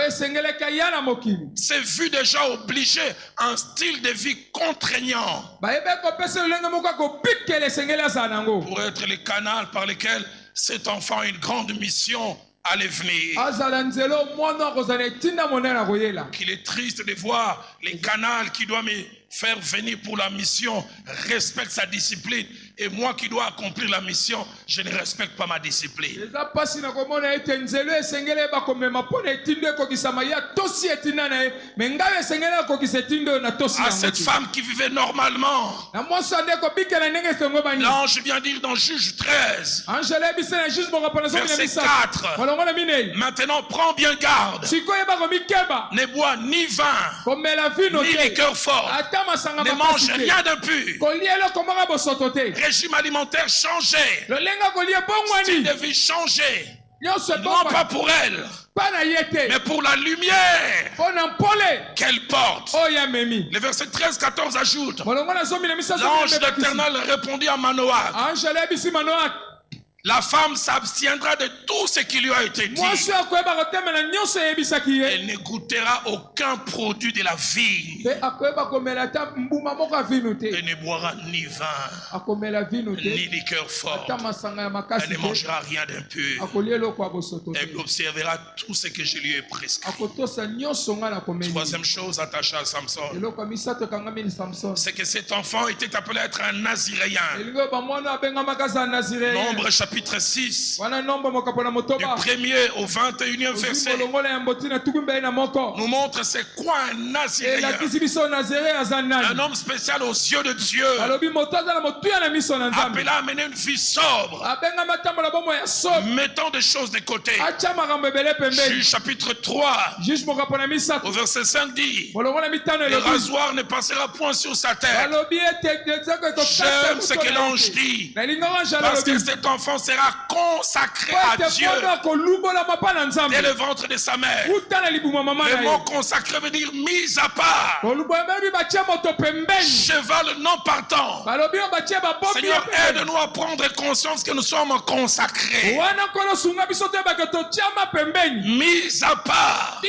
s'est vu déjà obligé à un style de vie contraignant pour être le canal par lequel cet enfant a une grande mission allait venir. Qu'il est triste de voir les canaux qui doivent me faire venir pour la mission respectent sa discipline, et moi qui dois accomplir la mission, je ne respecte pas ma discipline. À cette femme qui vivait normalement, l'ange vient dire dans Juge 13, verset 4, maintenant prends bien garde, ne bois ni vin, ni liqueur forte, ne mange rien d'impur. Régime alimentaire changé, style de vie changé, non pas pour elle, mais pour la lumière qu'elle porte. Le verset 13-14 ajoute, l'ange de l'Éternel répondit à Manoach, la femme s'abstiendra de tout ce qui lui a été dit. Elle ne goûtera aucun produit de la vigne. Elle ne boira ni vin, ni liqueur forte. Elle ne mangera rien d'impur. Elle observera tout ce que je lui ai prescrit. Troisième chose attachée à Samson, c'est que cet enfant était appelé à être un Naziréen. Nombre chapitre 6, du 1er au 21e verset, nous montre c'est quoi un Naziréen. Un homme spécial aux yeux de Dieu, appelé à mener une vie sobre, mettant des choses de côté. Juge chapitre 3, au verset 5 dit, le rasoir ne passera point sur sa tête. J'aime ce que l'ange dit, parce que cet enfant sera consacré à Dieu dès le ventre de sa mère. Le mot consacré veut dire mis à part, cheval non partant. Seigneur, aide-nous à prendre conscience que nous sommes consacrés, mis à part,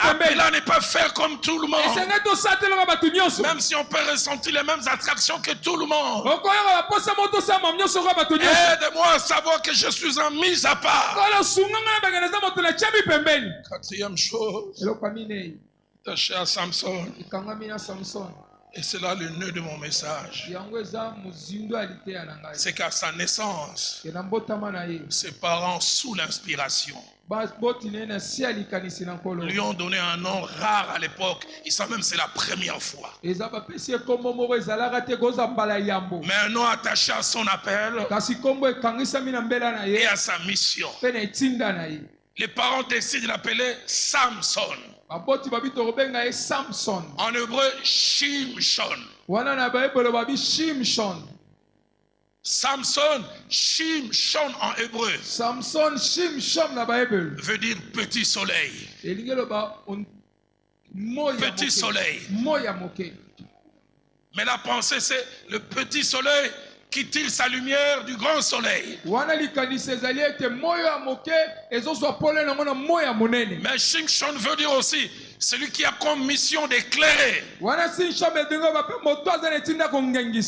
appelés à ne pas faire comme tout le monde, même si on peut ressentir les mêmes attractions que tout le monde. Aide-moi à savoir que je suis un mis à part. Quatrième chose, attaché à Samson, et c'est là le nœud de mon message, c'est qu'à sa naissance, ses parents, sous l'inspiration, lui ont donné un nom rare à l'époque. Et ça même c'est la première fois. Mais un nom attaché à son appel et à sa mission. Les parents décident de l'appeler Samson. En hébreu, Shimshon. Samson, Shimshon en hébreu, Samson, Shimshon na Bible veut dire petit soleil. Petit soleil. Mais la pensée, c'est le petit soleil qui tire sa lumière du grand soleil. Mais Shimshon veut dire aussi celui qui a comme mission d'éclairer.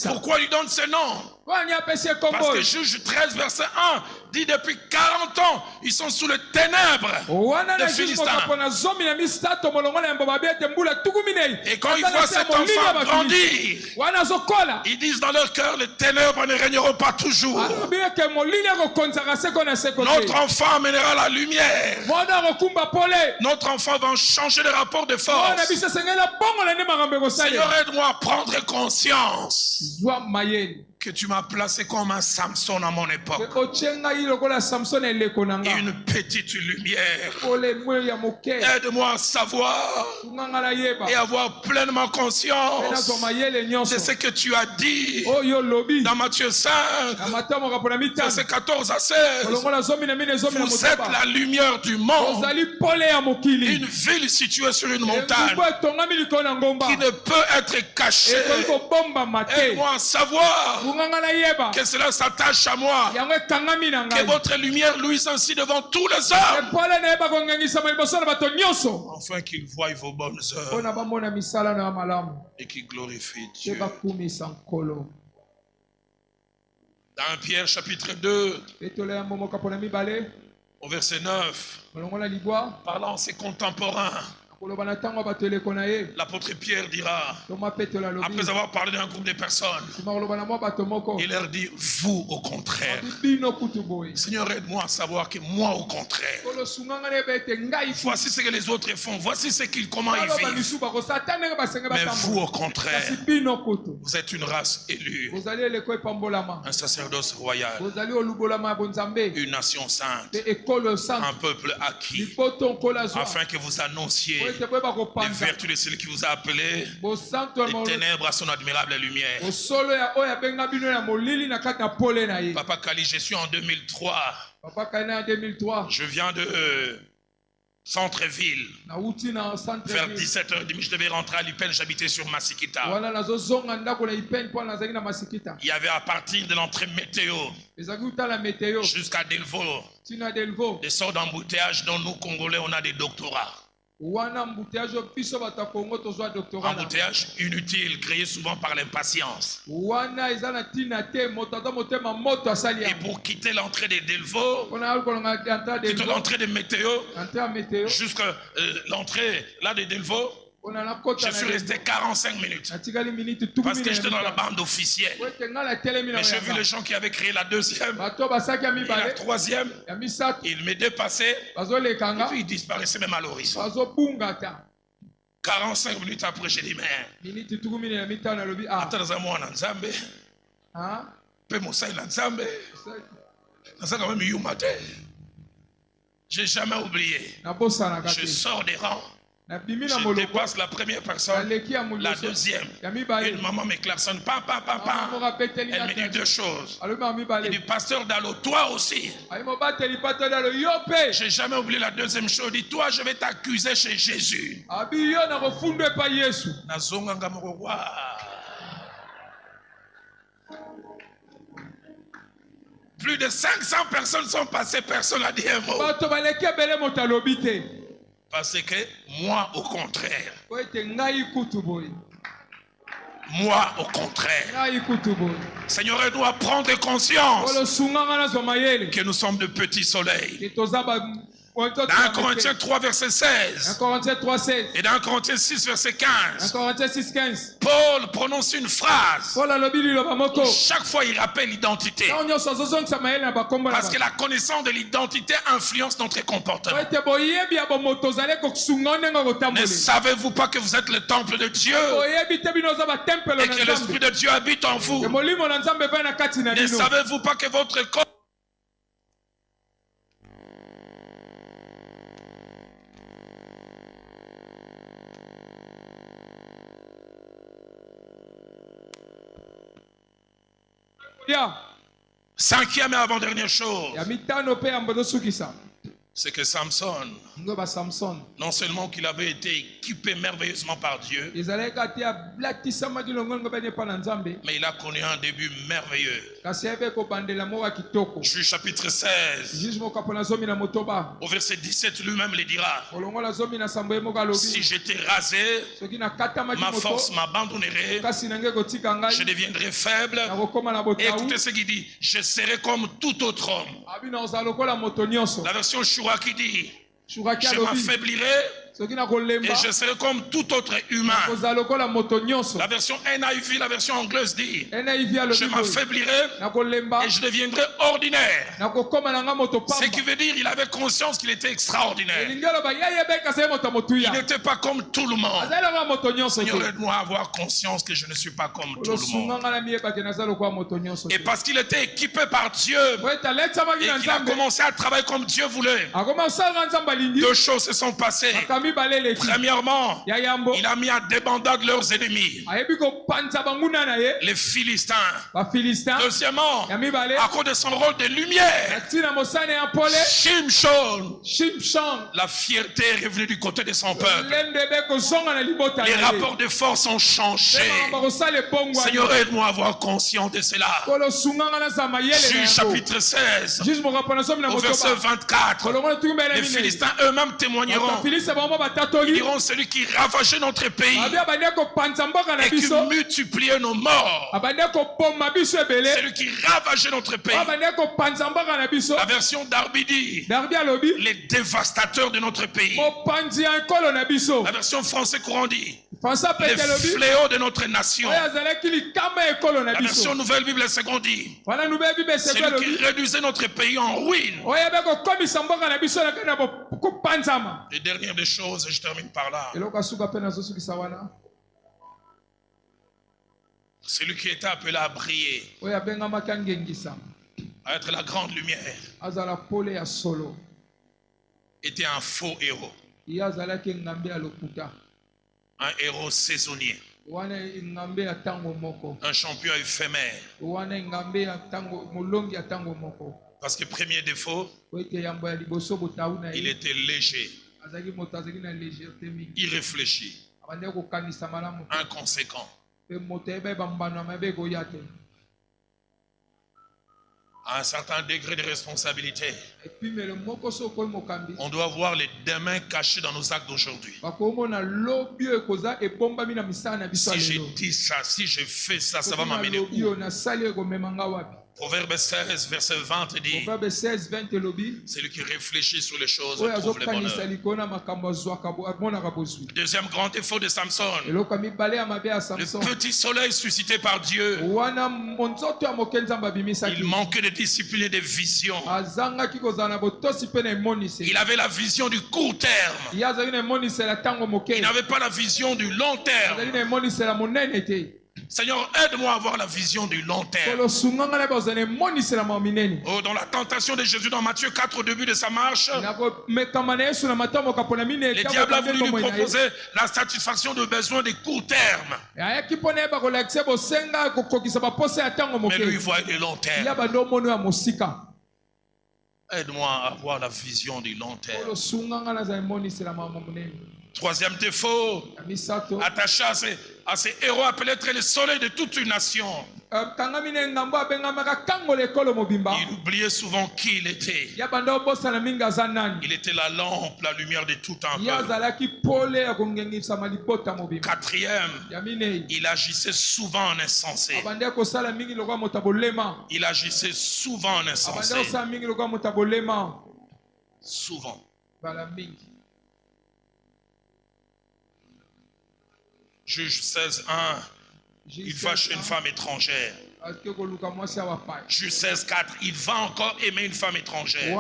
Pourquoi il donne ce nom? Parce que Juge 13, verset 1 dit depuis 40 ans, ils sont sous les ténèbres des Philistins. Et quand ils voient cet enfant grandir, ils disent dans leur cœur, les ténèbres ne régneront pas toujours. Notre enfant amènera la lumière. Notre enfant va changer les rapports de force. Seigneur, aide-moi à prendre conscience que tu m'as placé comme un Samson à mon époque. Et une petite lumière. Aide-moi à savoir et avoir pleinement conscience de ce que tu as dit dans Matthieu 5, verset 14 à 16. Vous êtes la lumière du monde. Une ville située sur une montagne qui ne peut être cachée. Aide-moi à savoir que cela s'attache à moi, que votre lumière luise ainsi devant tous les hommes, afin qu'ils voient vos bonnes œuvres et qu'ils glorifient Dieu. Dans 1 Pierre chapitre 2 au verset 9, parlant à ses contemporains, l'apôtre Pierre dira, après avoir parlé d'un groupe de personnes, il leur dit, vous au contraire. Seigneur, aide-moi à savoir que moi au contraire. Voici ce que les autres font, voici ce qu'ils, comment ils vivent. Mais vous au contraire, vous êtes une race élue, un sacerdoce royal, une nation sainte, un peuple acquis, afin que vous annonciez les vertus de celui qui vous a appelé des ténèbres à son admirable lumière. Papa Kali, je suis en 2003. Je viens de centre-ville. Vers 17h30, je devais rentrer à l'Ipen, j'habitais sur Masikita. Il y avait à partir de l'entrée météo jusqu'à Delvaux des sortes d'embouteillages dont nous, Congolais, on a des doctorats. Embouteillage inutile, créé souvent par l'impatience. Et pour quitter l'entrée de Delvaux, quitter l'entrée de météo, jusqu'à l'entrée là de Delvaux, je suis resté 45 minutes parce que j'étais dans la bande officielle. Mais j'ai vu les gens qui avaient créé la deuxième et la troisième. Ils me dépassaient et puis ils disparaissaient même à l'horizon. 45 minutes après, j'ai dit, mais attends, moi en Nzambe, peu Moussa en Nzambe, quand même Yumate. J'ai jamais oublié. Je sors des rangs. Je dépasse la première personne, la deuxième. Une maman me klaxonne, papa. Elle me dit deux choses. Elle dit, pasteur Dalo, toi aussi. J'ai jamais oublié la deuxième chose. Elle dit, toi, je vais t'accuser chez Jésus. Plus de 500 personnes sont passées, personne n'a dit un mot. Parce que moi, au contraire. Moi, au contraire. Seigneur, aide-nous à prendre conscience que nous sommes de petits soleils. Dans 1 Corinthiens 3, verset 16. Et dans 1 Corinthiens 6, verset 15. Paul prononce une phrase. Chaque fois, il rappelle l'identité. Parce que la connaissance de l'identité influence notre comportement. Ne savez-vous pas que vous êtes le temple de Dieu et que l'Esprit de Dieu habite en vous? Ne savez-vous pas que votre corps Cinquième et avant-dernière chose, c'est que Samson, non seulement qu'il avait été équipé merveilleusement par Dieu, mais il a connu un début merveilleux. Juge chapitre 16, au verset 17, lui-même le dira: si j'étais rasé, ma force m'abandonnerait, je deviendrais faible. Et écoutez ce qu'il dit: je serai comme tout autre homme. La version Shura qui dit: je m'affaiblirai et je serai comme tout autre humain. La version NIV, la version anglaise dit: je m'affaiblirai et je deviendrai ordinaire. Ce qui veut dire qu'il avait conscience qu'il était extraordinaire. Il n'était pas comme tout le monde. Seigneur, aide-moi à avoir conscience que je ne suis pas comme tout le monde. Et parce qu'il était équipé par Dieu et qu'il a commencé à travailler comme Dieu voulait, deux choses se sont passées. Premièrement, il a mis à débandade leurs ennemis, les Philistins. Deuxièmement, à cause de son rôle de lumière, Shimshon, la fierté est revenue du côté de son peuple. Les rapports de force ont changé. Seigneur, aide-moi à avoir conscience de cela. Juge chapitre 16, au verset 24, les Philistins eux-mêmes témoigneront. Ils diront: celui qui ravageait notre pays et qui multipliait nos morts, celui qui ravageait notre pays. La version Darby dit: les dévastateurs de notre pays. La version français courant dit: les fléaux de notre nation. La version Nouvelle Bible seconde dit: celui qui réduisait notre pays en ruine. Et dernière des choses, et je termine par là, celui qui était appelé à briller, à être la grande lumière, était un faux héros, un héros saisonnier, un champion éphémère. Parce que premier défaut, il était léger, irréfléchi, inconséquent. À un certain degré de responsabilité, on doit voir les démons cachés dans nos actes d'aujourd'hui. Si j'ai dit ça, si j'ai fait ça, ça va m'amener où? Proverbe 16, verset 20 dit: celui qui réfléchit sur les choses trouve le bonheur. Deuxième grand défaut de Samson, le petit soleil suscité par Dieu. Il manquait de discipline et de vision. Il avait la vision du court terme. Il n'avait pas la vision du long terme. Seigneur, aide-moi à avoir la vision du long terme. Oh, dans la tentation de Jésus dans Matthieu 4, au début de sa marche, le diable a voulu lui proposer la satisfaction de besoins de court terme. Mais lui, il voit le long terme. Aide-moi à avoir la vision du long terme. Troisième défaut, attaché à ces héros appelés être le soleil de toute une nation. Il oubliait souvent qui il était. Il était la lampe, la lumière de tout un peuple. Quatrième, il agissait souvent en insensé. Il agissait souvent en insensé. Souvent. Juge 16, 1, il va chez une femme étrangère. Juge 16, 4, il va encore aimer une femme étrangère.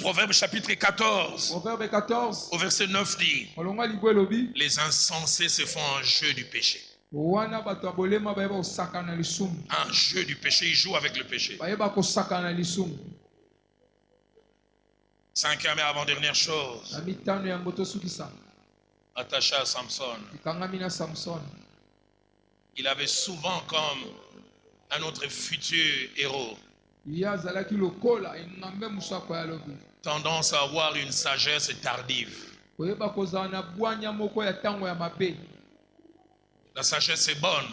Proverbe chapitre 14, au verset 9 dit: les insensés se font un jeu du péché. Un jeu du péché, ils jouent avec le péché. Cinquième et avant-dernière chose, attaché à Samson, il avait souvent comme Un autre futur héros. Tendance à avoir une sagesse tardive. La sagesse est bonne.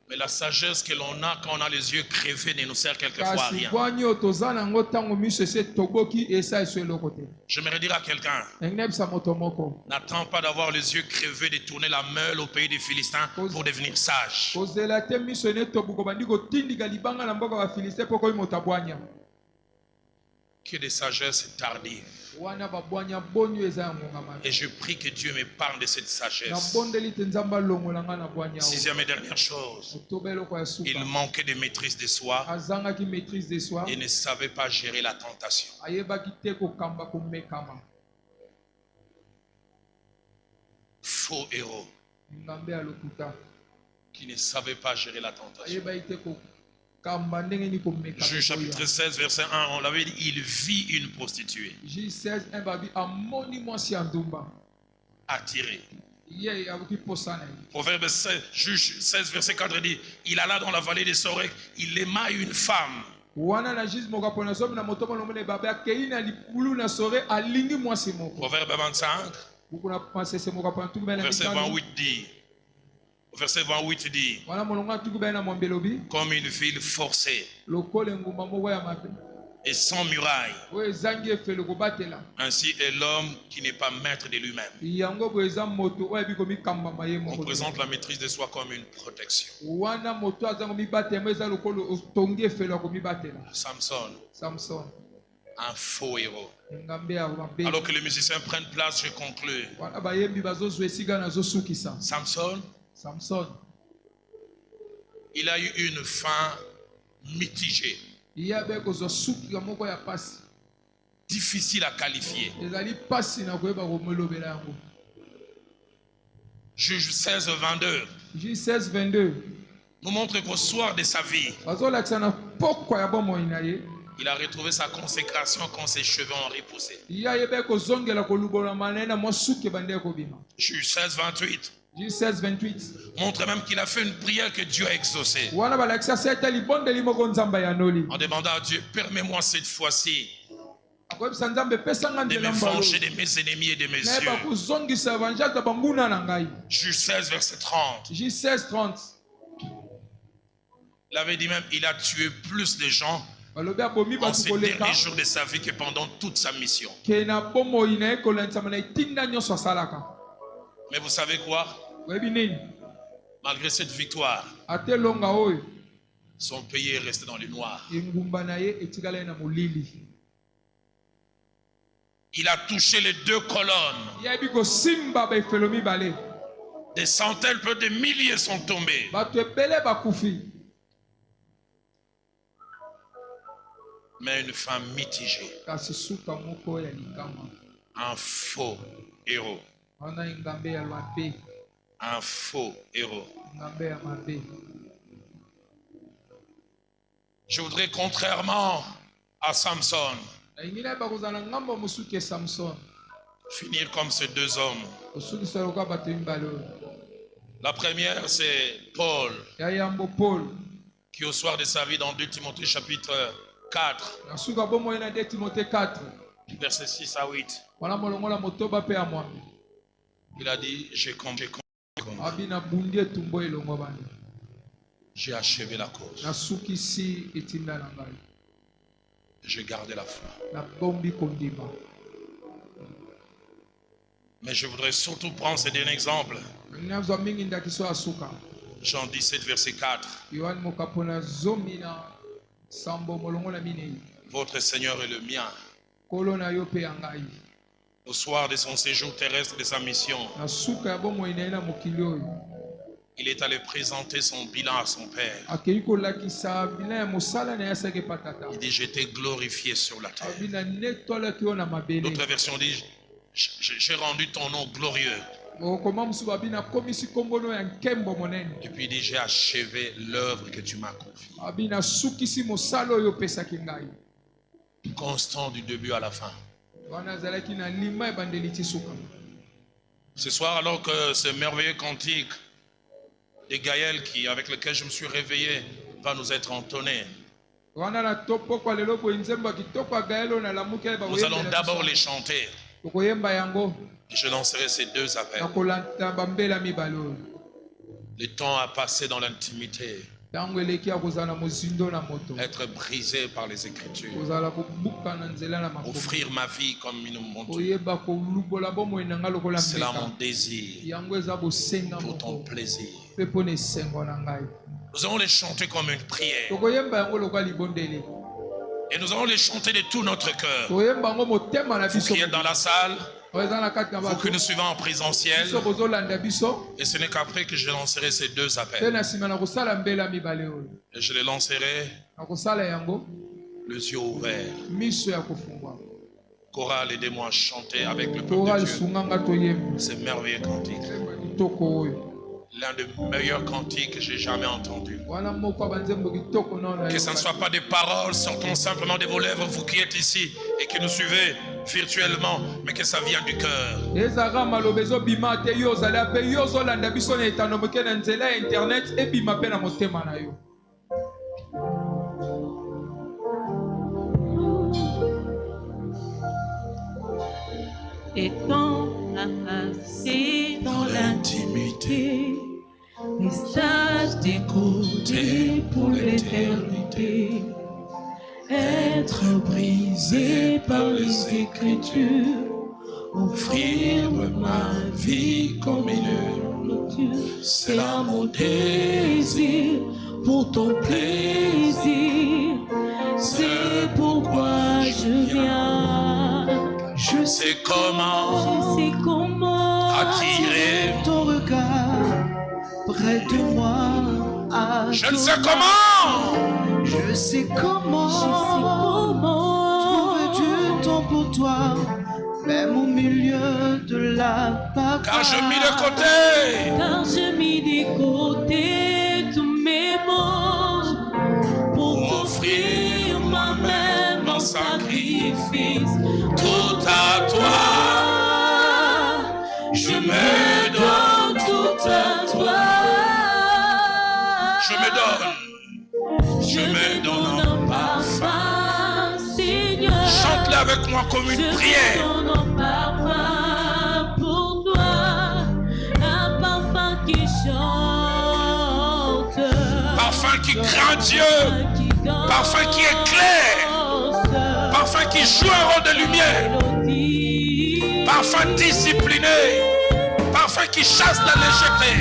Mais la sagesse que l'on a quand on a les yeux crevés ne nous sert quelquefois à rien. J'aimerais dire à quelqu'un, n'attends pas d'avoir les yeux crevés de tourner la meule au pays des Philistins pour devenir sage. Que de sagesse tardive. Et je prie que Dieu m'épargne de cette sagesse. Sixième et dernière chose, il manquait de maîtrise de soi et ne savait pas gérer la tentation. Faux héros qui ne savait pas gérer la tentation. Juge chapitre 16, verset 1, on l'avait dit, il vit une prostituée. Attiré. Proverbe 16, Juge 16, verset 4 dit, il alla dans la vallée des Sorek, il aima une femme. Proverbe 25, verset 28 dit, verset 28 dit, comme une ville forcée et sans muraille, ainsi est l'homme qui n'est pas maître de lui-même. On présente la maîtrise de soi comme une protection. Samson, un faux héros. Alors que les musiciens prennent place, je conclue. Samson, il a eu une fin mitigée. Difficile à qualifier. Juge 16, 22. Nous montre qu'au soir de sa vie, il a retrouvé sa consécration quand ses cheveux ont repoussé. Juge 16, 28. Montre même qu'il a fait une prière que Dieu a exaucée. En demandant à Dieu, permets-moi cette fois-ci de me venger de mes ennemis et de mes yeux. Juge 16, verset 30. Il avait dit même, il a tué plus de gens en ces derniers jours de sa vie que pendant toute sa mission. Mais vous savez quoi? Malgré cette victoire, son pays est resté dans le noir. Il a touché les deux colonnes. Des centaines, peut-être des milliers sont tombés. Mais une femme mitigée. Un faux héros. Un faux héros. Je voudrais, contrairement à Samson, finir comme ces deux hommes. La première, c'est Paul, qui au soir de sa vie, dans 2 Timothée chapitre 4, verset 6 à 8, il a dit, j'ai achevé la cause. J'ai gardé la foi. Mais je voudrais surtout prendre ce dernier exemple. Jean 17, verset 4. Votre Seigneur est le mien. Au soir de son séjour terrestre, de sa mission, il est allé présenter son bilan à son père. Il dit, j'étais glorifié sur la terre. D'autres versions disent, j'ai rendu ton nom glorieux. Et puis il dit, j'ai achevé l'œuvre que tu m'as confiée. Constant du début à la fin. Ce soir, alors que ce merveilleux cantique des Gaël avec lesquels je me suis réveillé va nous être entonné. Nous allons d'abord les chanter. Et je lancerai ces deux appels. Le temps à passer dans l'intimité. Être brisé par les Écritures. Offrir ma vie comme une monture. C'est là mon désir. Pour ton plaisir. Nous allons les chanter comme une prière. Et nous allons les chanter de tout notre cœur. Vous qui êtes dans la salle, vous qui nous suivez en présentiel, et ce n'est qu'après que je lancerai ces deux appels. Et je les lancerai les yeux ouverts. Chorale, aidez-moi à chanter avec le peuple de Dieu ces merveilleux cantiques. L'un des meilleurs cantiques que j'ai jamais entendu. Que ce ne soit pas des paroles sortant simplement de vos lèvres, vous qui êtes ici et qui nous suivez virtuellement, mais que ça vient du cœur. Et quand à passer dans l'intimité, les sages d'écouter pour l'éternité, être brisé par les Écritures, offrir ma vie comme une monture, c'est là mon désir pour ton plaisir, c'est pourquoi je viens. Je sais comment attirer ton regard près de moi. Je ne sais comment. Je sais comment trouver du temps pour toi, même au milieu de la bagarre. Car je mis de côté tous mes maux pour offrir moi-même en sacrifice. Tout à toi, je me donne tout à toi. Je me donne en parfum, Seigneur. Chante-le avec moi comme une prière. Je me donne en parfum pour toi, un parfum qui chante, parfum qui craint Dieu, parfum qui éclaire, parfum qui joue un rôle de lumière, parfum discipliné, parfum qui chasse la légèreté.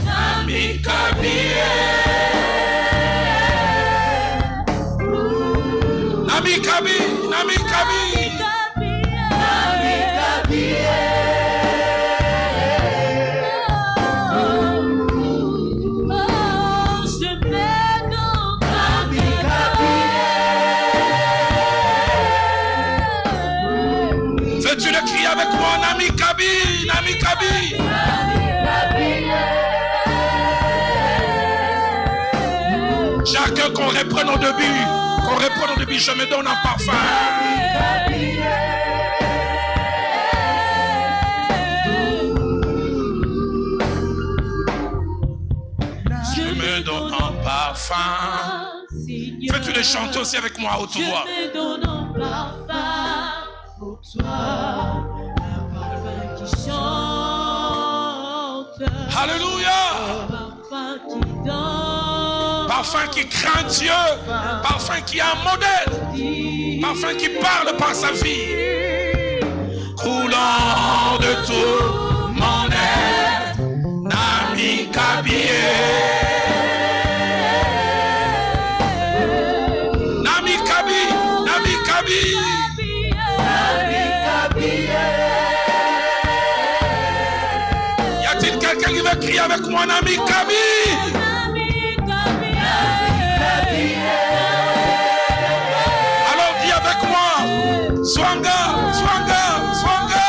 Nami Kabie, Nami Kabie, Nami Kabie, Nami Kabie. Veux-tu le crier avec moi, Nami Kabie, Nami Kabie? Chacun qu'on reprenne au début, je me donne un parfum. Je me donne un parfum. Veux-tu les chanter aussi avec moi à haute voix? Je me donne un parfum pour toi, un parfum qui chante. Alléluia. Un parfum qui donne, parfum qui craint Dieu, parfum qui est un modèle, parfum qui parle par sa vie, coulant de tout mon être, Nami Kabie. Nami Kabie, Nami Kabie, Nami Kabie. Y a-t-il quelqu'un qui veut crier avec moi, Nami Kabie? Alors dis avec moi, Swanga, Swanga, Swanga.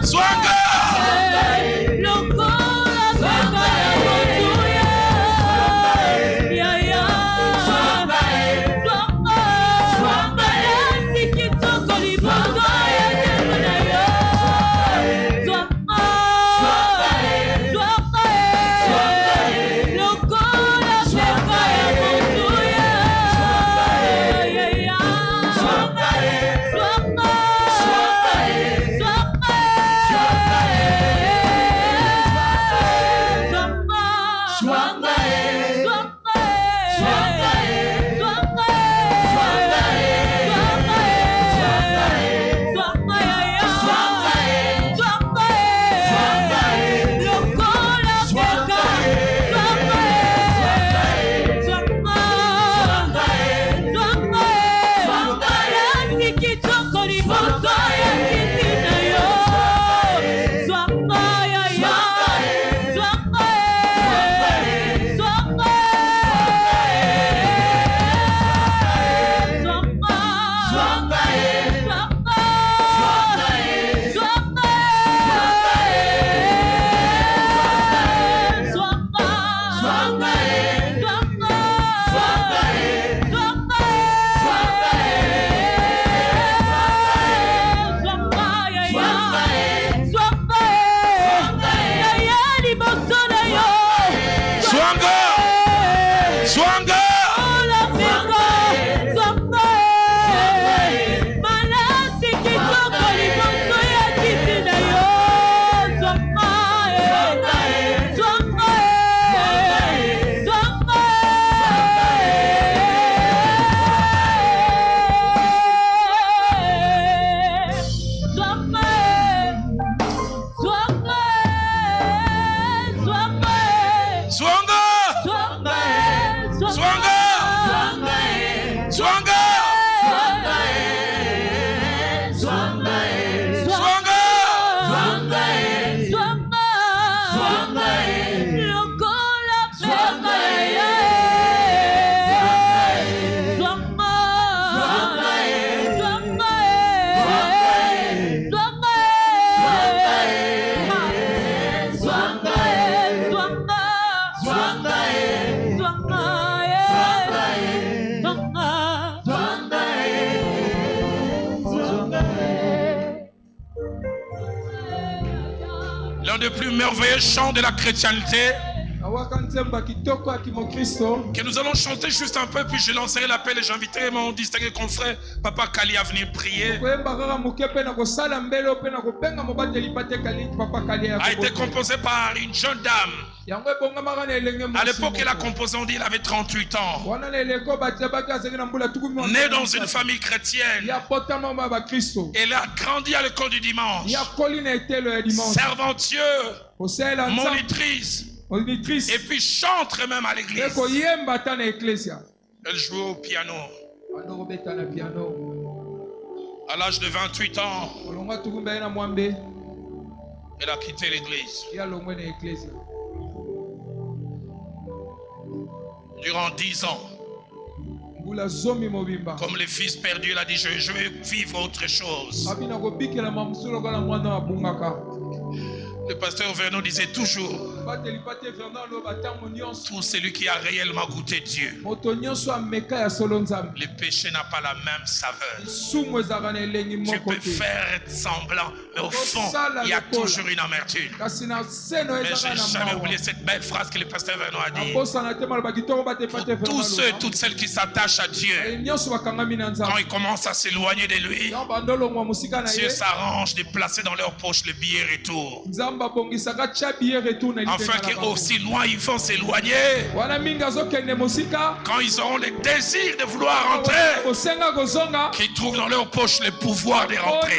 Swanga. le plus merveilleux chant de la chrétienté que nous allons chanter juste un peu, puis je lancerai l'appel et j'inviterai mon distingué confrère Papa Kali à venir prier. A été composé par une jeune dame. À l'époque elle a composé, on dit qu'il avait 38 ans. Né dans une famille chrétienne. Elle a grandi à l'école du dimanche. Servantieux, monitrice. Et puis chante même à l'église. Elle jouait au piano. À l'âge de 28 ans, elle a quitté l'église. Durant 10 ans, comme le fils perdu, il a dit je vais vivre autre chose. Le pasteur Vernon disait toujours, tout celui qui a réellement goûté Dieu, le péché n'a pas la même saveur. Tu peux faire semblant, mais au fond, il y a toujours une amertume. Mais je n'ai jamais oublié cette belle phrase que le pasteur Vernon a dit. Pour tous ceux et toutes celles qui s'attachent à Dieu, quand ils commencent à s'éloigner de lui, Dieu s'arrange de placer dans leur poche le billet retour. Afin qu'aussi loin ils vont s'éloigner, quand ils auront le désir de vouloir rentrer, qu'ils trouvent dans leur poche le pouvoir de rentrer.